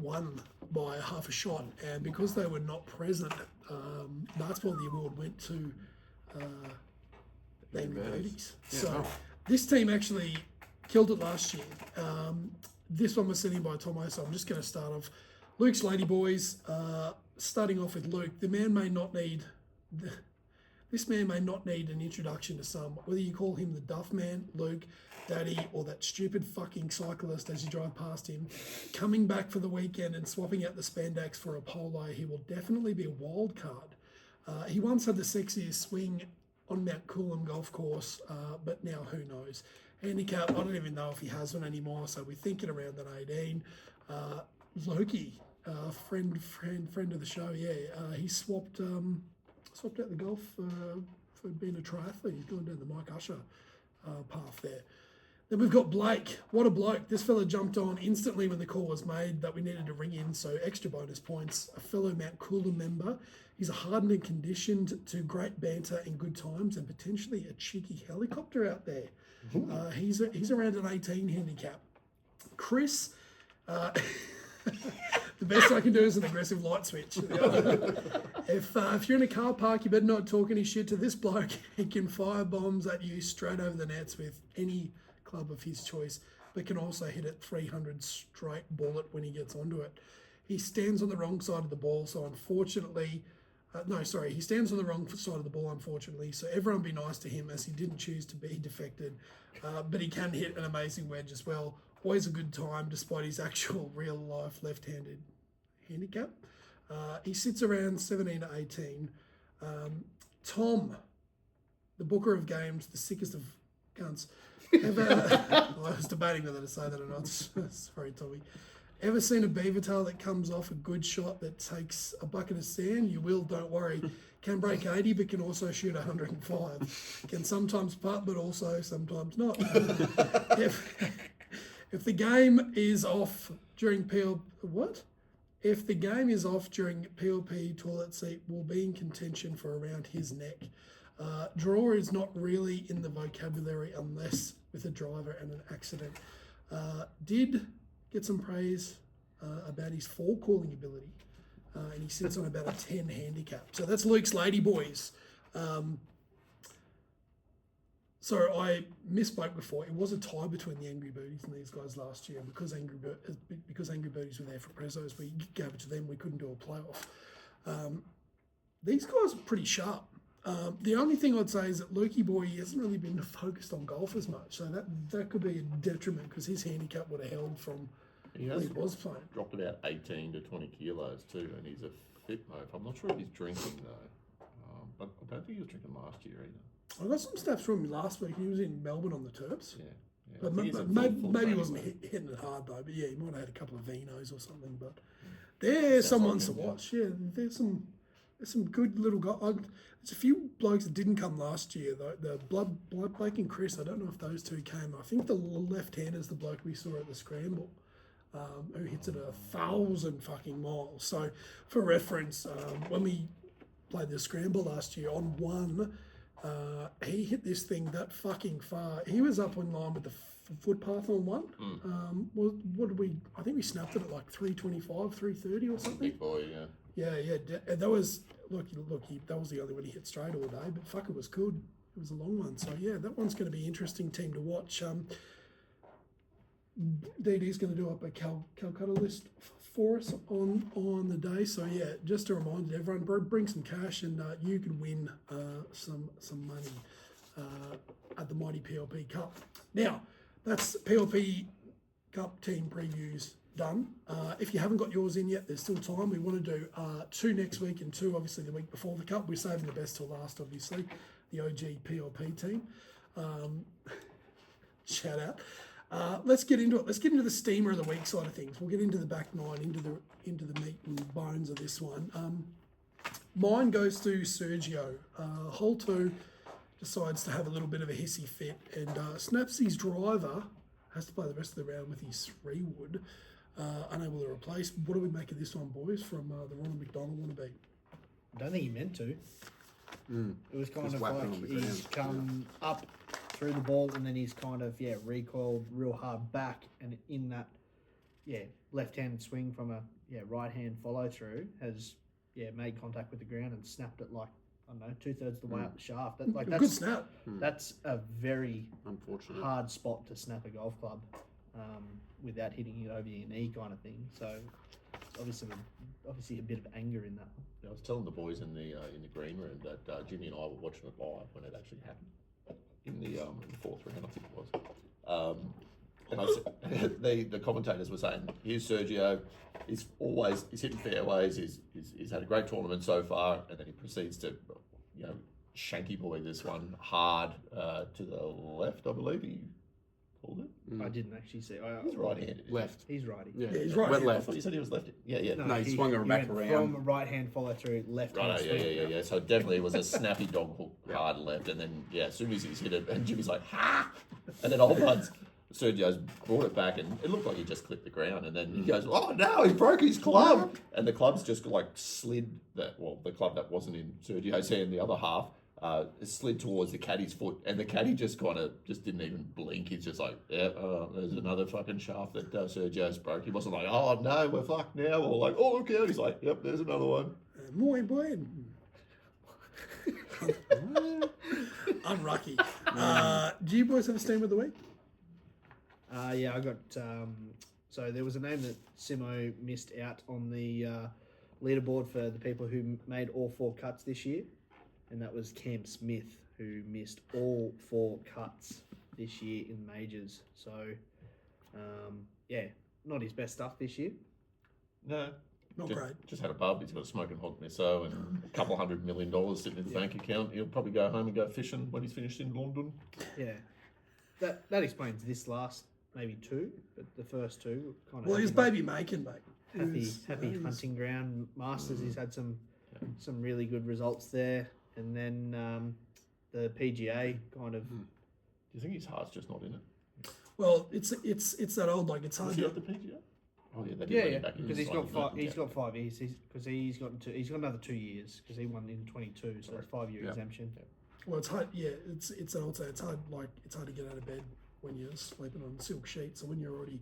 won by half a shot, and because they were not present, Basketball the award went to the Angry Birdies. So this team actually killed it last year. This one was sent in by Tomo, so I'm just going to start off. Luke's Ladyboys, starting off with Luke. This man may not need an introduction to some, whether you call him the Duff Man, Luke, Daddy, or that stupid fucking cyclist as you drive past him, coming back for the weekend and swapping out the spandex for a polo, he will definitely be a wild card. He once had the sexiest swing on Mount Coolum golf course, but now who knows. Handicap, I don't even know if he has one anymore, so we're thinking around an 18. Loki, friend of the show, he swapped out the golf for being a triathlete. He's going down the Mike Usher path there. Then we've got Blake. What a bloke. This fella jumped on instantly when the call was made that we needed to ring in, so extra bonus points. A fellow Mount Coolum member. He's a hardened and conditioned to great banter and good times and potentially a cheeky helicopter out there. He's around an 18 handicap. Chris, the best I can do is an aggressive light switch. If you're in a car park, you better not talk any shit to this bloke. He can fire bombs at you straight over the nets with any club of his choice, but can also hit it 300 straight bullet when he gets onto it. He stands on the wrong side of the ball, so unfortunately... he stands on the wrong side of the ball, unfortunately, so everyone be nice to him as he didn't choose to be defected, but he can hit an amazing wedge as well. Always a good time despite his actual real-life left-handed handicap. He sits around 17 to 18. Tom, the booker of games, the sickest of cunts. I was debating whether to say that or not. Sorry, Tommy. Ever seen a beaver tail that comes off a good shot that takes a bucket of sand? You will, don't worry. Can break 80, but can also shoot 105. Can sometimes putt, but also sometimes not. If the game is off during If the game is off during PLP, toilet seat will be in contention for around his neck. Draw is not really in the vocabulary unless with a driver and an accident. Did get some praise about his fall calling ability, and he sits on about a 10 handicap. So that's Luke's Ladyboys. So I misspoke before. It was a tie between the Angry Birdies and these guys last year. Because Angry Birdies were there for Prezos, we gave it to them. We couldn't do a playoff. These guys are pretty sharp. The only thing I'd say is that Lukey Boy hasn't really been focused on golf as much. So that could be a detriment because his handicap would have held from when he was playing. Dropped about 18 to 20 kilos too, and he's a fit mate. I'm not sure if he's drinking though. But I don't think he was drinking last year either. I got some stats from him last week. He was in Melbourne on the Terps. Yeah. But maybe he wasn't hitting it hard though. But yeah, he might have had a couple of vinos or something. But there's some ones to watch. Yeah, there's some good little guys. There's a few blokes that didn't come last year though. The Blood Blake and Chris. I don't know if those two came. I think the left-hander is the bloke we saw at the Scramble, who hits it 1,000 fucking miles. So for reference, when we played the Scramble last year on one. He hit this thing that fucking far. He was up in line with the footpath on one. What did we? I think we snapped it at like 325, 330 or something. Big boy, yeah. Yeah. That was that was the only one he hit straight all day. But fuck, it was good. It was a long one. So yeah, that one's going to be an interesting team to watch. DD's going to do up a Calcutta list for us on the day. So yeah, just a reminder to everyone, bring some cash and you can win some money at the mighty PLP Cup. Now, that's PLP Cup team previews done. If you haven't got yours in yet, there's still time. We want to do 2 next week and 2 obviously the week before the Cup. We're saving the best till last, obviously. The OG PLP team. Shout out. Let's get into it. Let's get into the steamer of the week side of things. We'll get into the back nine, into the meat and bones of this one. Mine goes to Sergio. Hole 2 decides to have a little bit of a hissy fit and snaps his driver. Has to play the rest of the round with his 3-wood. Unable to replace. What do we make of this one, boys, from the Ronald McDonald wannabe? I don't think he meant to. It was kind Just of whapping on like the he's come up through the ball and then he's kind of, recoiled real hard back, and in that, left-hand swing from a, right-hand follow-through has, made contact with the ground and snapped it like, I don't know, 2/3 of the way up the shaft. Good snap. That's a very Unfortunate. hard spot to snap a golf club without hitting it over your knee kind of thing. So obviously a bit of anger in that. I was telling the boys in the green room that Jimmy and I were watching it live when it actually happened in the 4th round, I think it was. And I said, the commentators were saying, "Here's Sergio. He's hitting fairways. He's had a great tournament so far," and then he proceeds to, shanky boy this one hard to the left. I believe he pulled it. I didn't actually see. He's right-handed. Left. He's righty. Yeah, he's right. Went I left. thought you said he was lefty. Yeah. No, he swung her back went around. from right hand follow through left hand. Right, yeah. So definitely it was a snappy dog hook hard left, and then as soon as he's hit it, and Jimmy's like, "Ha!" And then old buds, Sergio's brought it back, and it looked like he just clipped the ground, and then he goes, "Oh no, he broke his club!" And the club's just like slid the club that wasn't in Sergio's hand, the other half. Slid towards the caddy's foot, and the caddy just didn't even blink. He's just like, there's another fucking shaft that Sergio's broke. He wasn't like, "Oh no, we're fucked now," or like, "Oh look out." He's like, "Yep, there's another one." Muy buen. Unlucky. Do you boys have a steam of the week? I got. So there was a name that Simo missed out on the leaderboard for the people who made all 4 cuts this year. And that was Cam Smith, who missed all 4 cuts this year in majors. So, not his best stuff this year. No. Not great. Just had a pub. He's got a smoking hog misso and a couple $100 million sitting in the bank account. He'll probably go home and go fishing when he's finished in London. Yeah, that explains this last maybe 2, but the first 2 kind of. Well, he's baby making, mate. Happy hunting ground Masters. He's had some really good results there. And then the PGA kind of. Do you think his heart's just not in it? Well, it's that old, like, it's hard Was he to. at the PGA? Oh yeah, they did bring him back in because he's got slightly, 5. He's got 5 years. Because he's got another 2 years because he won in 22, so it's 5-year exemption. Well, it's hard. Yeah, it's also it's hard. Like, it's hard to get out of bed when you're sleeping on silk sheets. So when you're already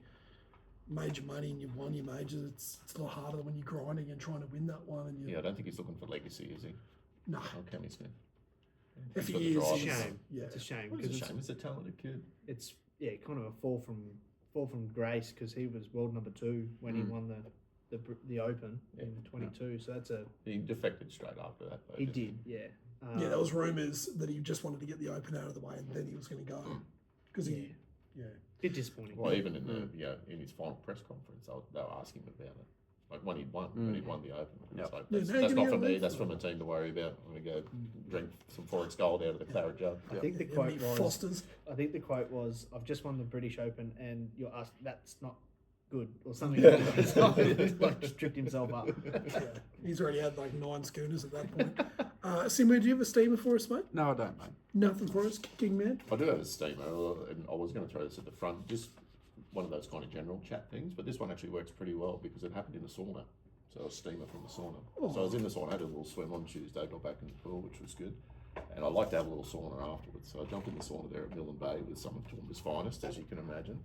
made your money and you've won your majors, it's a lot harder than when you're grinding and trying to win that one. And I don't think he's looking for legacy, is he? No. Oh, Cammy Smith. If He's got he the is, drive. he's- Shame. yeah. It's a shame Well, it's a because shame. He's a talented kid. it's kind of a fall from grace because he was world number 2 when he won the Open in 22. So that's He defected straight after that. Though, he didn't did, yeah. Yeah, there was rumours that he just wanted to get the Open out of the way and then he was going to go because he, Bit disappointing. Well, even in the in his final press conference, they were asking him about it. Like when he'd won the Open. It's like, Yeah, that's, now that's you not can for have me. that. That's for my team to worry about. I'm gonna go drink some Forex Gold out of the claret jug. I think the yeah, quote was. Foster's. I think the quote was, "I've just won the British Open, and you're asked that's not good," or something. He's like just tripped himself up. Yeah, he's already had like 9 schooners at that point. Simo, do you have a steamer for us, mate? No, I don't, mate. Nothing for us, King Man. I do have a steamer, and I was going to throw this at the front, just one of those kind of general chat things. But this one actually works pretty well because it happened in the sauna. So a steamer from the sauna. So I was in the sauna, I had a little swim on Tuesday, got back in the pool, which was good. And I like to have a little sauna afterwards. So I jumped in the sauna there at Millen Bay with some of Toowoomba's finest, as you can imagine.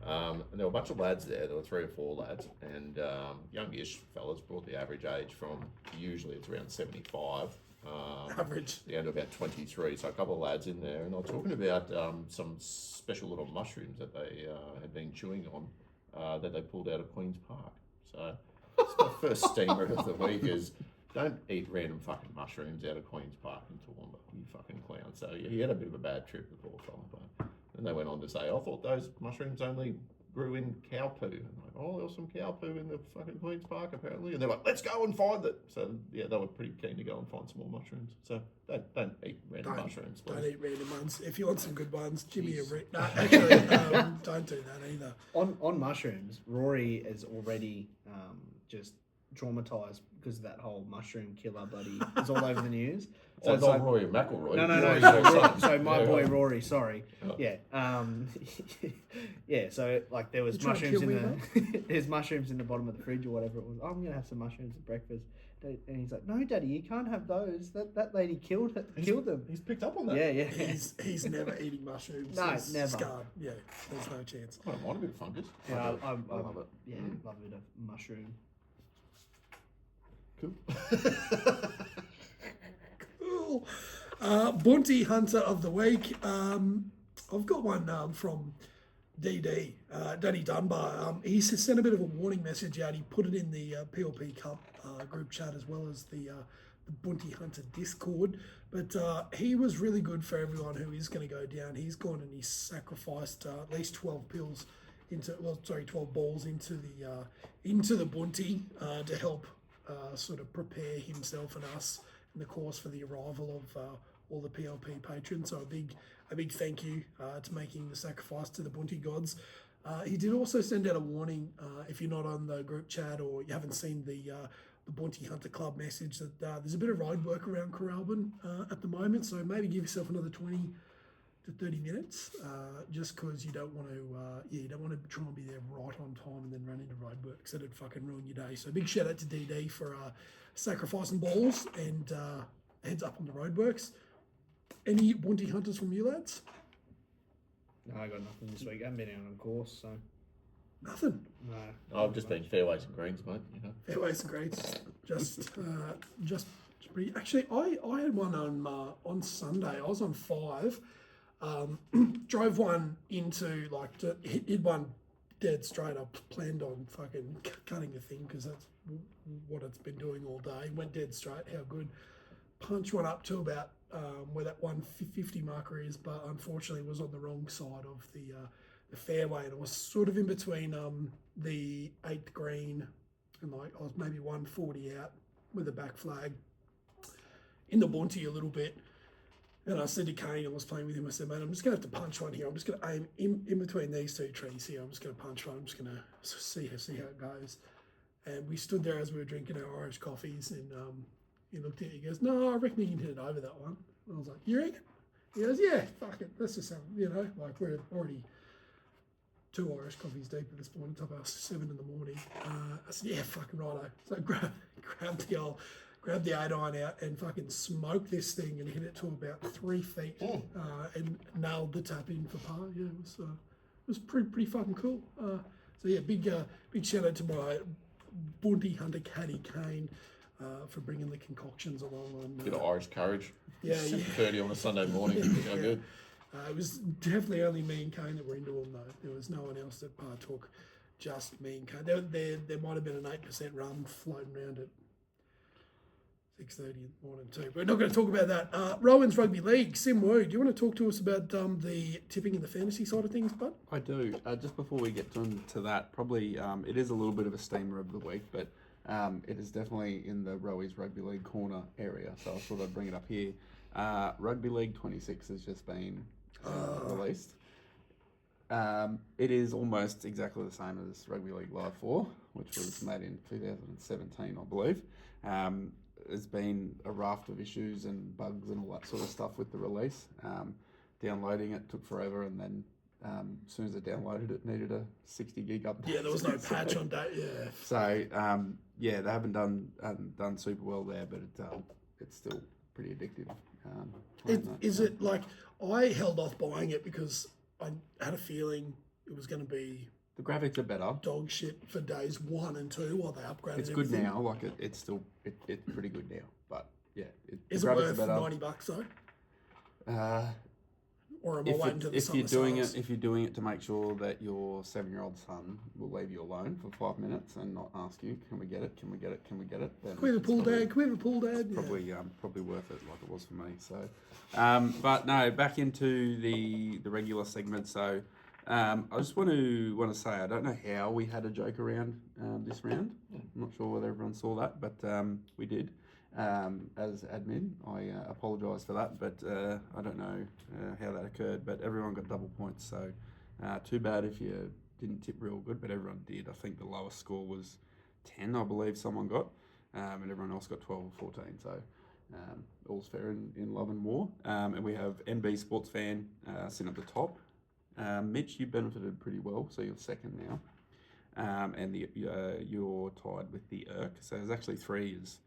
And there were a bunch of lads there. There were 3 or 4 lads, and youngish fellas, brought the average age from usually it's around 75. Average. Down to about 23. So a couple of lads in there, and I was talking about some special little mushrooms that they had been chewing on that they pulled out of Queen's Park. So it's my first steamer of the week is don't eat random fucking mushrooms out of Queen's Park in Toowoomba, you fucking clown. So yeah, he had a bit of a bad trip, the poor fella. But then they went on to say, I thought those mushrooms only grew in cow poo. And I'm like, oh, there was some cow poo in the fucking Queen's Park apparently. And they're like, let's go and find it. So yeah, they were pretty keen to go and find some more mushrooms. So don't eat random mushrooms, please. Don't eat random ones. If you want some good ones, Jimmy a no, actually, don't do that either. On mushrooms, Rory is already just traumatized because of that whole mushroom killer bloody. It's all over the news. So it's not like, Rory McIlroy. no. So my boy right. Rory, sorry. Oh. Yeah. Yeah. So like there was You trying to mushrooms kill in me, the there's mushrooms in the bottom of the fridge or whatever it was. I'm gonna have some mushrooms at breakfast. And he's like, no, Daddy, you can't have those. That lady killed them. He's picked up on that. Yeah. He's never eating mushrooms. No, He's never. Scarred. Yeah, there's no chance. I don't mind a bit of fungus. Yeah, I love it. Yeah, love a bit of mushroom. Cool. Cool. Bounty Hunter of the Week. I've got one from DD, Danny Dunbar. He sent a bit of a warning message out. He put it in the PLP Cup group chat as well as the Bounty Hunter Discord. But he was really good for everyone who is going to go down. He's gone and he's sacrificed at least 12 pills 12 balls into the Bounty to help sort of prepare himself and us in the course for the arrival of all the PLP patrons. So a big thank you to making the sacrifice to the Bounty gods. He did also send out a warning if you're not on the group chat or you haven't seen the Bounty Hunter Club message that there's a bit of road work around Coralbin at the moment. So maybe give yourself another 20 to 30 minutes, just because you don't want to try and be there right on time and then run into roadworks. That'd fucking ruin your day. So big shout out to DD for sacrificing balls and heads up on the roadworks. Any Bounty Hunters from you lads? No, I got nothing this week. I haven't been out on course, so Nothing. no. I've just been fairways and greens, mate. You know. Fairways and greens. Just pretty. Actually, I had one on Sunday. I was on 5. Drove one into hit one dead straight. I planned on fucking cutting the thing because that's what it's been doing all day. Went dead straight. How good. Punched one up to about where that 150 marker is, but unfortunately was on the wrong side of the fairway, and it was sort of in between the 8th green and I was maybe 140 out with a back flag in the Bounty a little bit. And I said to Kane, I was playing with him, I said, mate, I'm just going to have to punch one here. I'm just going to aim in between these two trees here. I'm just going to punch one. I'm just going to see how it goes. And we stood there as we were drinking our Irish coffees, and he looked at it, he goes, no, I reckon you can hit it over that one. And I was like, you reckon? He goes, yeah, fuck it. Let's just have, we're already 2 Irish coffees deep at this point, top of 7 in the morning. I said, yeah, fucking righto. So I grabbed the 8-iron out and fucking smoked this thing and hit it to about 3 feet and nailed the tap in for par. Yeah, it was pretty fucking cool. So yeah, big shout out to my Bounty Hunter caddy Kane for bringing the concoctions along. Bit of Irish courage. Yeah, 7:30 on a Sunday morning. How good. It was definitely only me and Kane that were into them though. There was no one else that partook. Just me and Kane. There might have been an 8% rum floating around at 6:30 in the morning too. But we're not going to talk about that. Rowan's Rugby League. Sim Wu, do you want to talk to us about the tipping and the fantasy side of things, bud? I do. Just before we get to that, probably it is a little bit of a steamer of the week, but it is definitely in the Rowies Rugby League corner area, so I thought I'd bring it up here. Rugby League 26 has just been released. It is almost exactly the same as Rugby League Live 4, which was made in 2017, I believe. There's been a raft of issues and bugs and all that sort of stuff with the release. Downloading it took forever, and then as soon as I downloaded it, needed a 60 gig update. Yeah, there was no patch on that. Yeah. So they haven't done super well there, but it's still pretty addictive. Is it like I held off buying it because I had a feeling it was going to be the graphics are better. Dog shit for days 1 and 2 while they upgraded. It's good everything. now. Like it's still it's pretty good now. But yeah, Is the it graphics worth are better. $90 though? Or am I waiting to the if summer you're doing sales? if you're doing it to make sure that your 7-year-old son will leave you alone for 5 minutes and not ask you, can we get it? Can we get it? Can we get it? Then Can we have a it's pool probably- dad? Can we have a pool dad? Yeah. Probably worth it, like it was for me. So, but no, back into the regular segment. So, I just want to say I don't know how we had a joke around this round. I'm not sure whether everyone saw that, but we did. As admin, I apologise for that, but I don't know how that occurred. But everyone got double points, so too bad if you didn't tip real good, but everyone did. I think the lowest score was 10, I believe someone got, and everyone else got 12 or 14. So all's fair in love and war. And we have NB Sports Fan sitting at the top. Mitch, you benefited pretty well, so you're second now. And you're tied with the Irk. So there's actually 3 years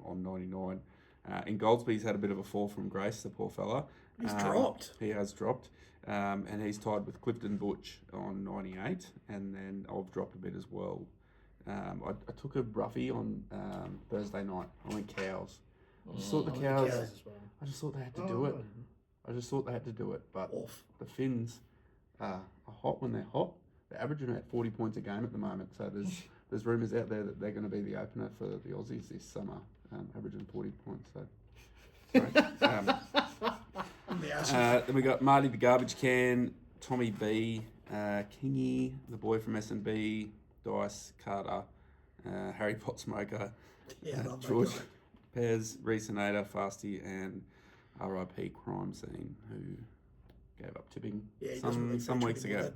on 99. And Goldsby's had a bit of a fall from grace, the poor fella. He's dropped. He has dropped. And he's tied with Clifton Butch on 98. And then I've dropped a bit as well. I took a roughie on Thursday night. I went cows. I just thought the cows. as well. I just thought they had to do it. I just thought they had to do it. But the Finns are hot when they're hot. They're averaging about 40 points a game at the moment. So there's rumours out there that they're going to be the opener for the Aussies this summer, averaging 40 points. So, then we got Marty the Garbage Can, Tommy B, Kingy, the boy from S&B, Dice, Carter, Harry Pot Smoker, George Pez, Reesonator, Fasty, and RIP Crime Scene, who gave up tipping some weeks ago.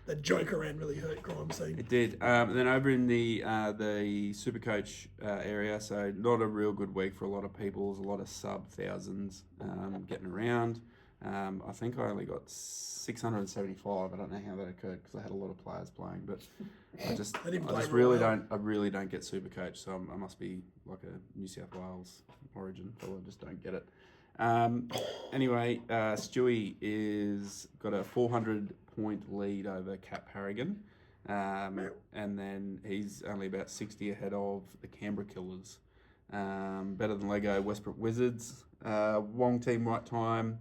That joke around really hurt Crime Scene. It did. And then over in the Supercoach area, so not a real good week for a lot of people. There's a lot of sub-thousands getting around. I think I only got 675. I don't know how that occurred because I had a lot of players playing, but I really don't get Supercoach, so I must be like a New South Wales origin, so I just don't get it. Anyway, Stewie is got a 400-point lead over Cap Harrigan, and then he's only about 60 ahead of the Canberra Killers. Better than Lego Westbrook Wizards, Wong Team Right Time,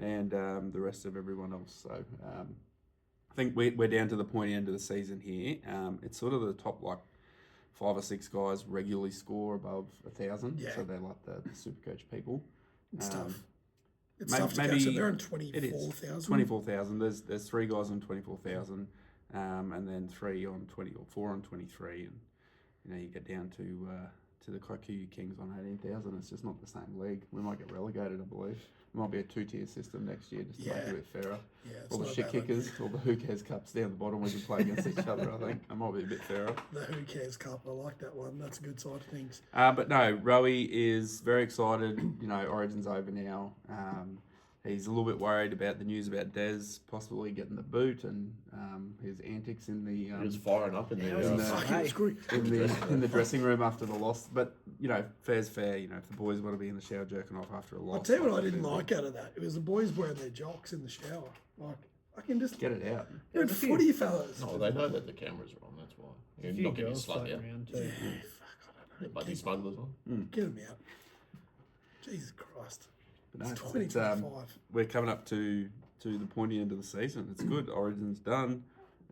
and the rest of everyone else. So I think we're down to the pointy end of the season here. It's sort of the top 5 or 6 guys regularly score above 1,000. Yeah. So they're like the Supercoach people. It's tough. It's tough to catch. So they're on 24,000. 24,000. There's 3 guys on 24,000, and then 3 on 20 or 4 on 23, and you get down to the Kikuyu Kings on 18,000. It's just not the same league. We might get relegated, I believe. It might be a 2-tier system next year just to make it a bit fairer. Yeah, all the shit kickers, all the Who Cares Cups down the bottom, we can play against each other. I think it might be a bit fairer. The Who Cares Cup, I like that one. That's a good side of things. But no, Rowie is very excited. Origin's over now. He's a little bit worried about the news about Des possibly getting the boot and his antics in the. He was firing up in the dressing room after the loss. But fair's fair. If the boys want to be in the shower jerking off after a loss. I'll tell you what I didn't like out of that. It was the boys wearing their jocks in the shower. Like I can just get it out. They're footy fellas. No, they know that the cameras are on. That's why. You're not getting slugged out. Yeah, fuck, I don't know. Buddy smugglers on. Get them out. Jesus Christ. But no, it's 2025. We're coming up to the pointy end of the season. It's good. Origin's done.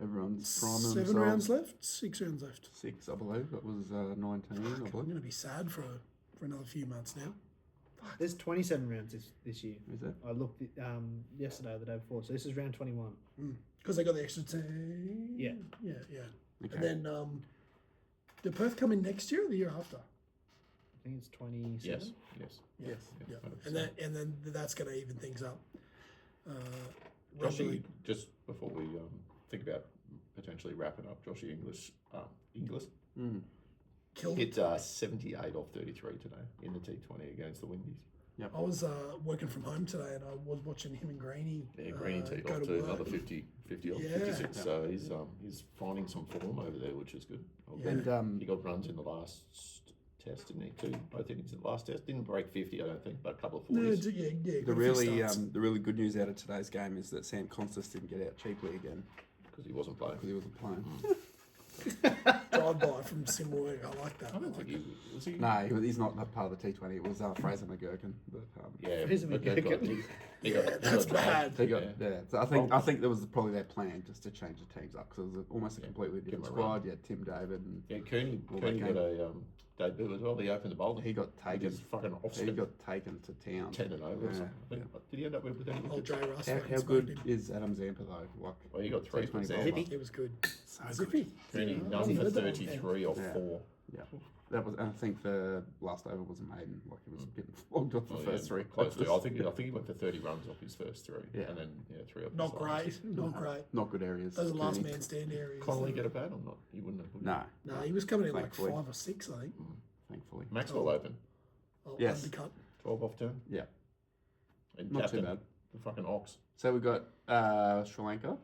Everyone's priming themselves. 7 rounds left? 6 rounds left. 6, I believe. That was 19, I believe. I'm going to be sad for another few months now. Fuck. There's 27 rounds this year. Is there? I looked yesterday or the day before. So this is round 21. Because they got the extra 10. Yeah. Yeah. Okay. And then, did Perth come in next year or the year after? I think it's 27. Yes. Yeah. And then that's going to even things up. Joshy, just before we think about potentially wrapping up, Joshy Inglis hit 78 off 33 today in the T20 against the Windies. Yep. I was working from home today and I was watching him and Greeny. Yeah, Greeny teed off to another 50 off 56. So he's finding some form over there, which is good. And he got runs in the last test, didn't he? Both innings in the last test. Didn't break 50, I don't think, but a couple of 40s. Yeah. The really good news out of today's game is that Sam Constas didn't get out cheaply again because he wasn't playing. Drive by from Simway. I like that. I don't think he was. No, he's not part of the T20. It was Fraser McGurkin. But, Fraser McGurkin. That's bad. So I think there was probably that plan just to change the teams up because it was almost a completely different squad. You had Tim David and Cooney got a debut as well. He opened the bowl. He got taken. He got taken to town. 10 and over. Or something. Did he end up with any? How good is Adam Zampa though? He got 3 20 It was good. So zippy. Cooney none for 33 or 4. Yeah, that was. I think the last over was a maiden. Like he was getting flogged off the Oh, first three. close to. I think he went for 30 runs off his first three. Yeah. And then three off. Not his last. great. Not great. Not good areas. Those are last Cooney. man stand areas. Connolly get a bat or not? He wouldn't have. would he? No, No, he was coming in like Thankfully. 5 or 6, I think. thankfully. Maxwell open. Oh, Yes. undercut. 12 off 10. Yeah, And not captain, too bad. the fucking Ox. So we got Sri Lanka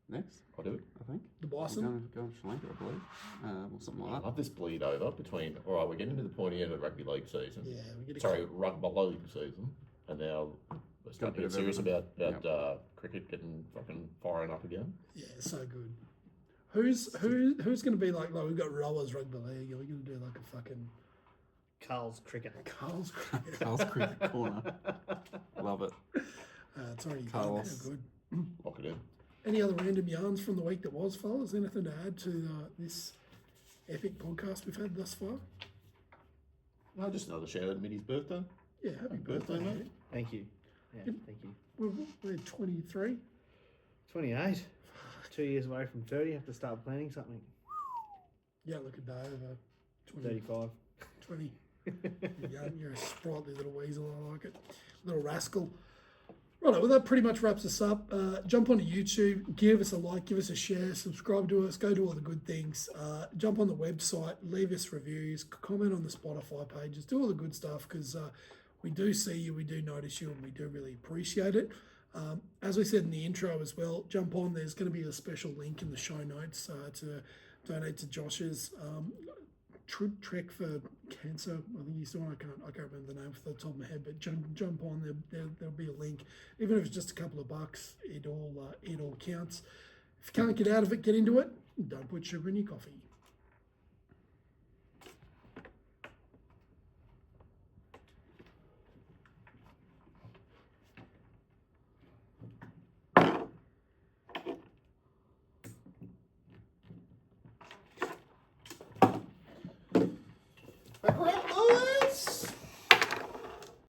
next, I'll do it. I think. The We're Bison. going to Sri Lanka, I believe, or something I like that. love this bleed over between. All right, we're getting to the pointy end of the rugby league season. Yeah, we get a Sorry, rugby league season, and now we're starting to bit get of serious everything. about cricket getting fucking firing up again. Yeah, so good. Who's going to be like we've got Rowers Rugby League. Are we going to do like a fucking Carl's cricket. Carl's cricket? Carl's cricket corner. Love it. It's already done. How Carlos. good. Lock it in. Any other random yarns from the week that was, fellas? Anything to add to this epic podcast we've had thus far? No, just another shout out to Mitty's birthday. Yeah, happy birthday, birthday, mate. mate. Thank you. Yeah, thank you. We're 23. 28. 2 years away from 30. Have to start planning something. Yeah, look at Dave. 20. 35. 20. You're young, you're a sprightly little weasel. I like it. Little rascal. Right, well, that pretty much wraps us up. Jump onto YouTube, give us a like, give us a share, subscribe to us, go do all the good things. Jump on the website, leave us reviews, comment on the Spotify pages, do all the good stuff because we do see you, we do notice you, and we do really appreciate it. As we said in the intro as well, jump on. There's going to be a special link in the show notes to donate to Josh's trek for cancer. I think he's doing. I can't remember the name off the top of my head, but jump on. There'll be a link. Even if it's just a couple of bucks, it all counts. If you can't get out of it, get into it. Don't put sugar in your coffee.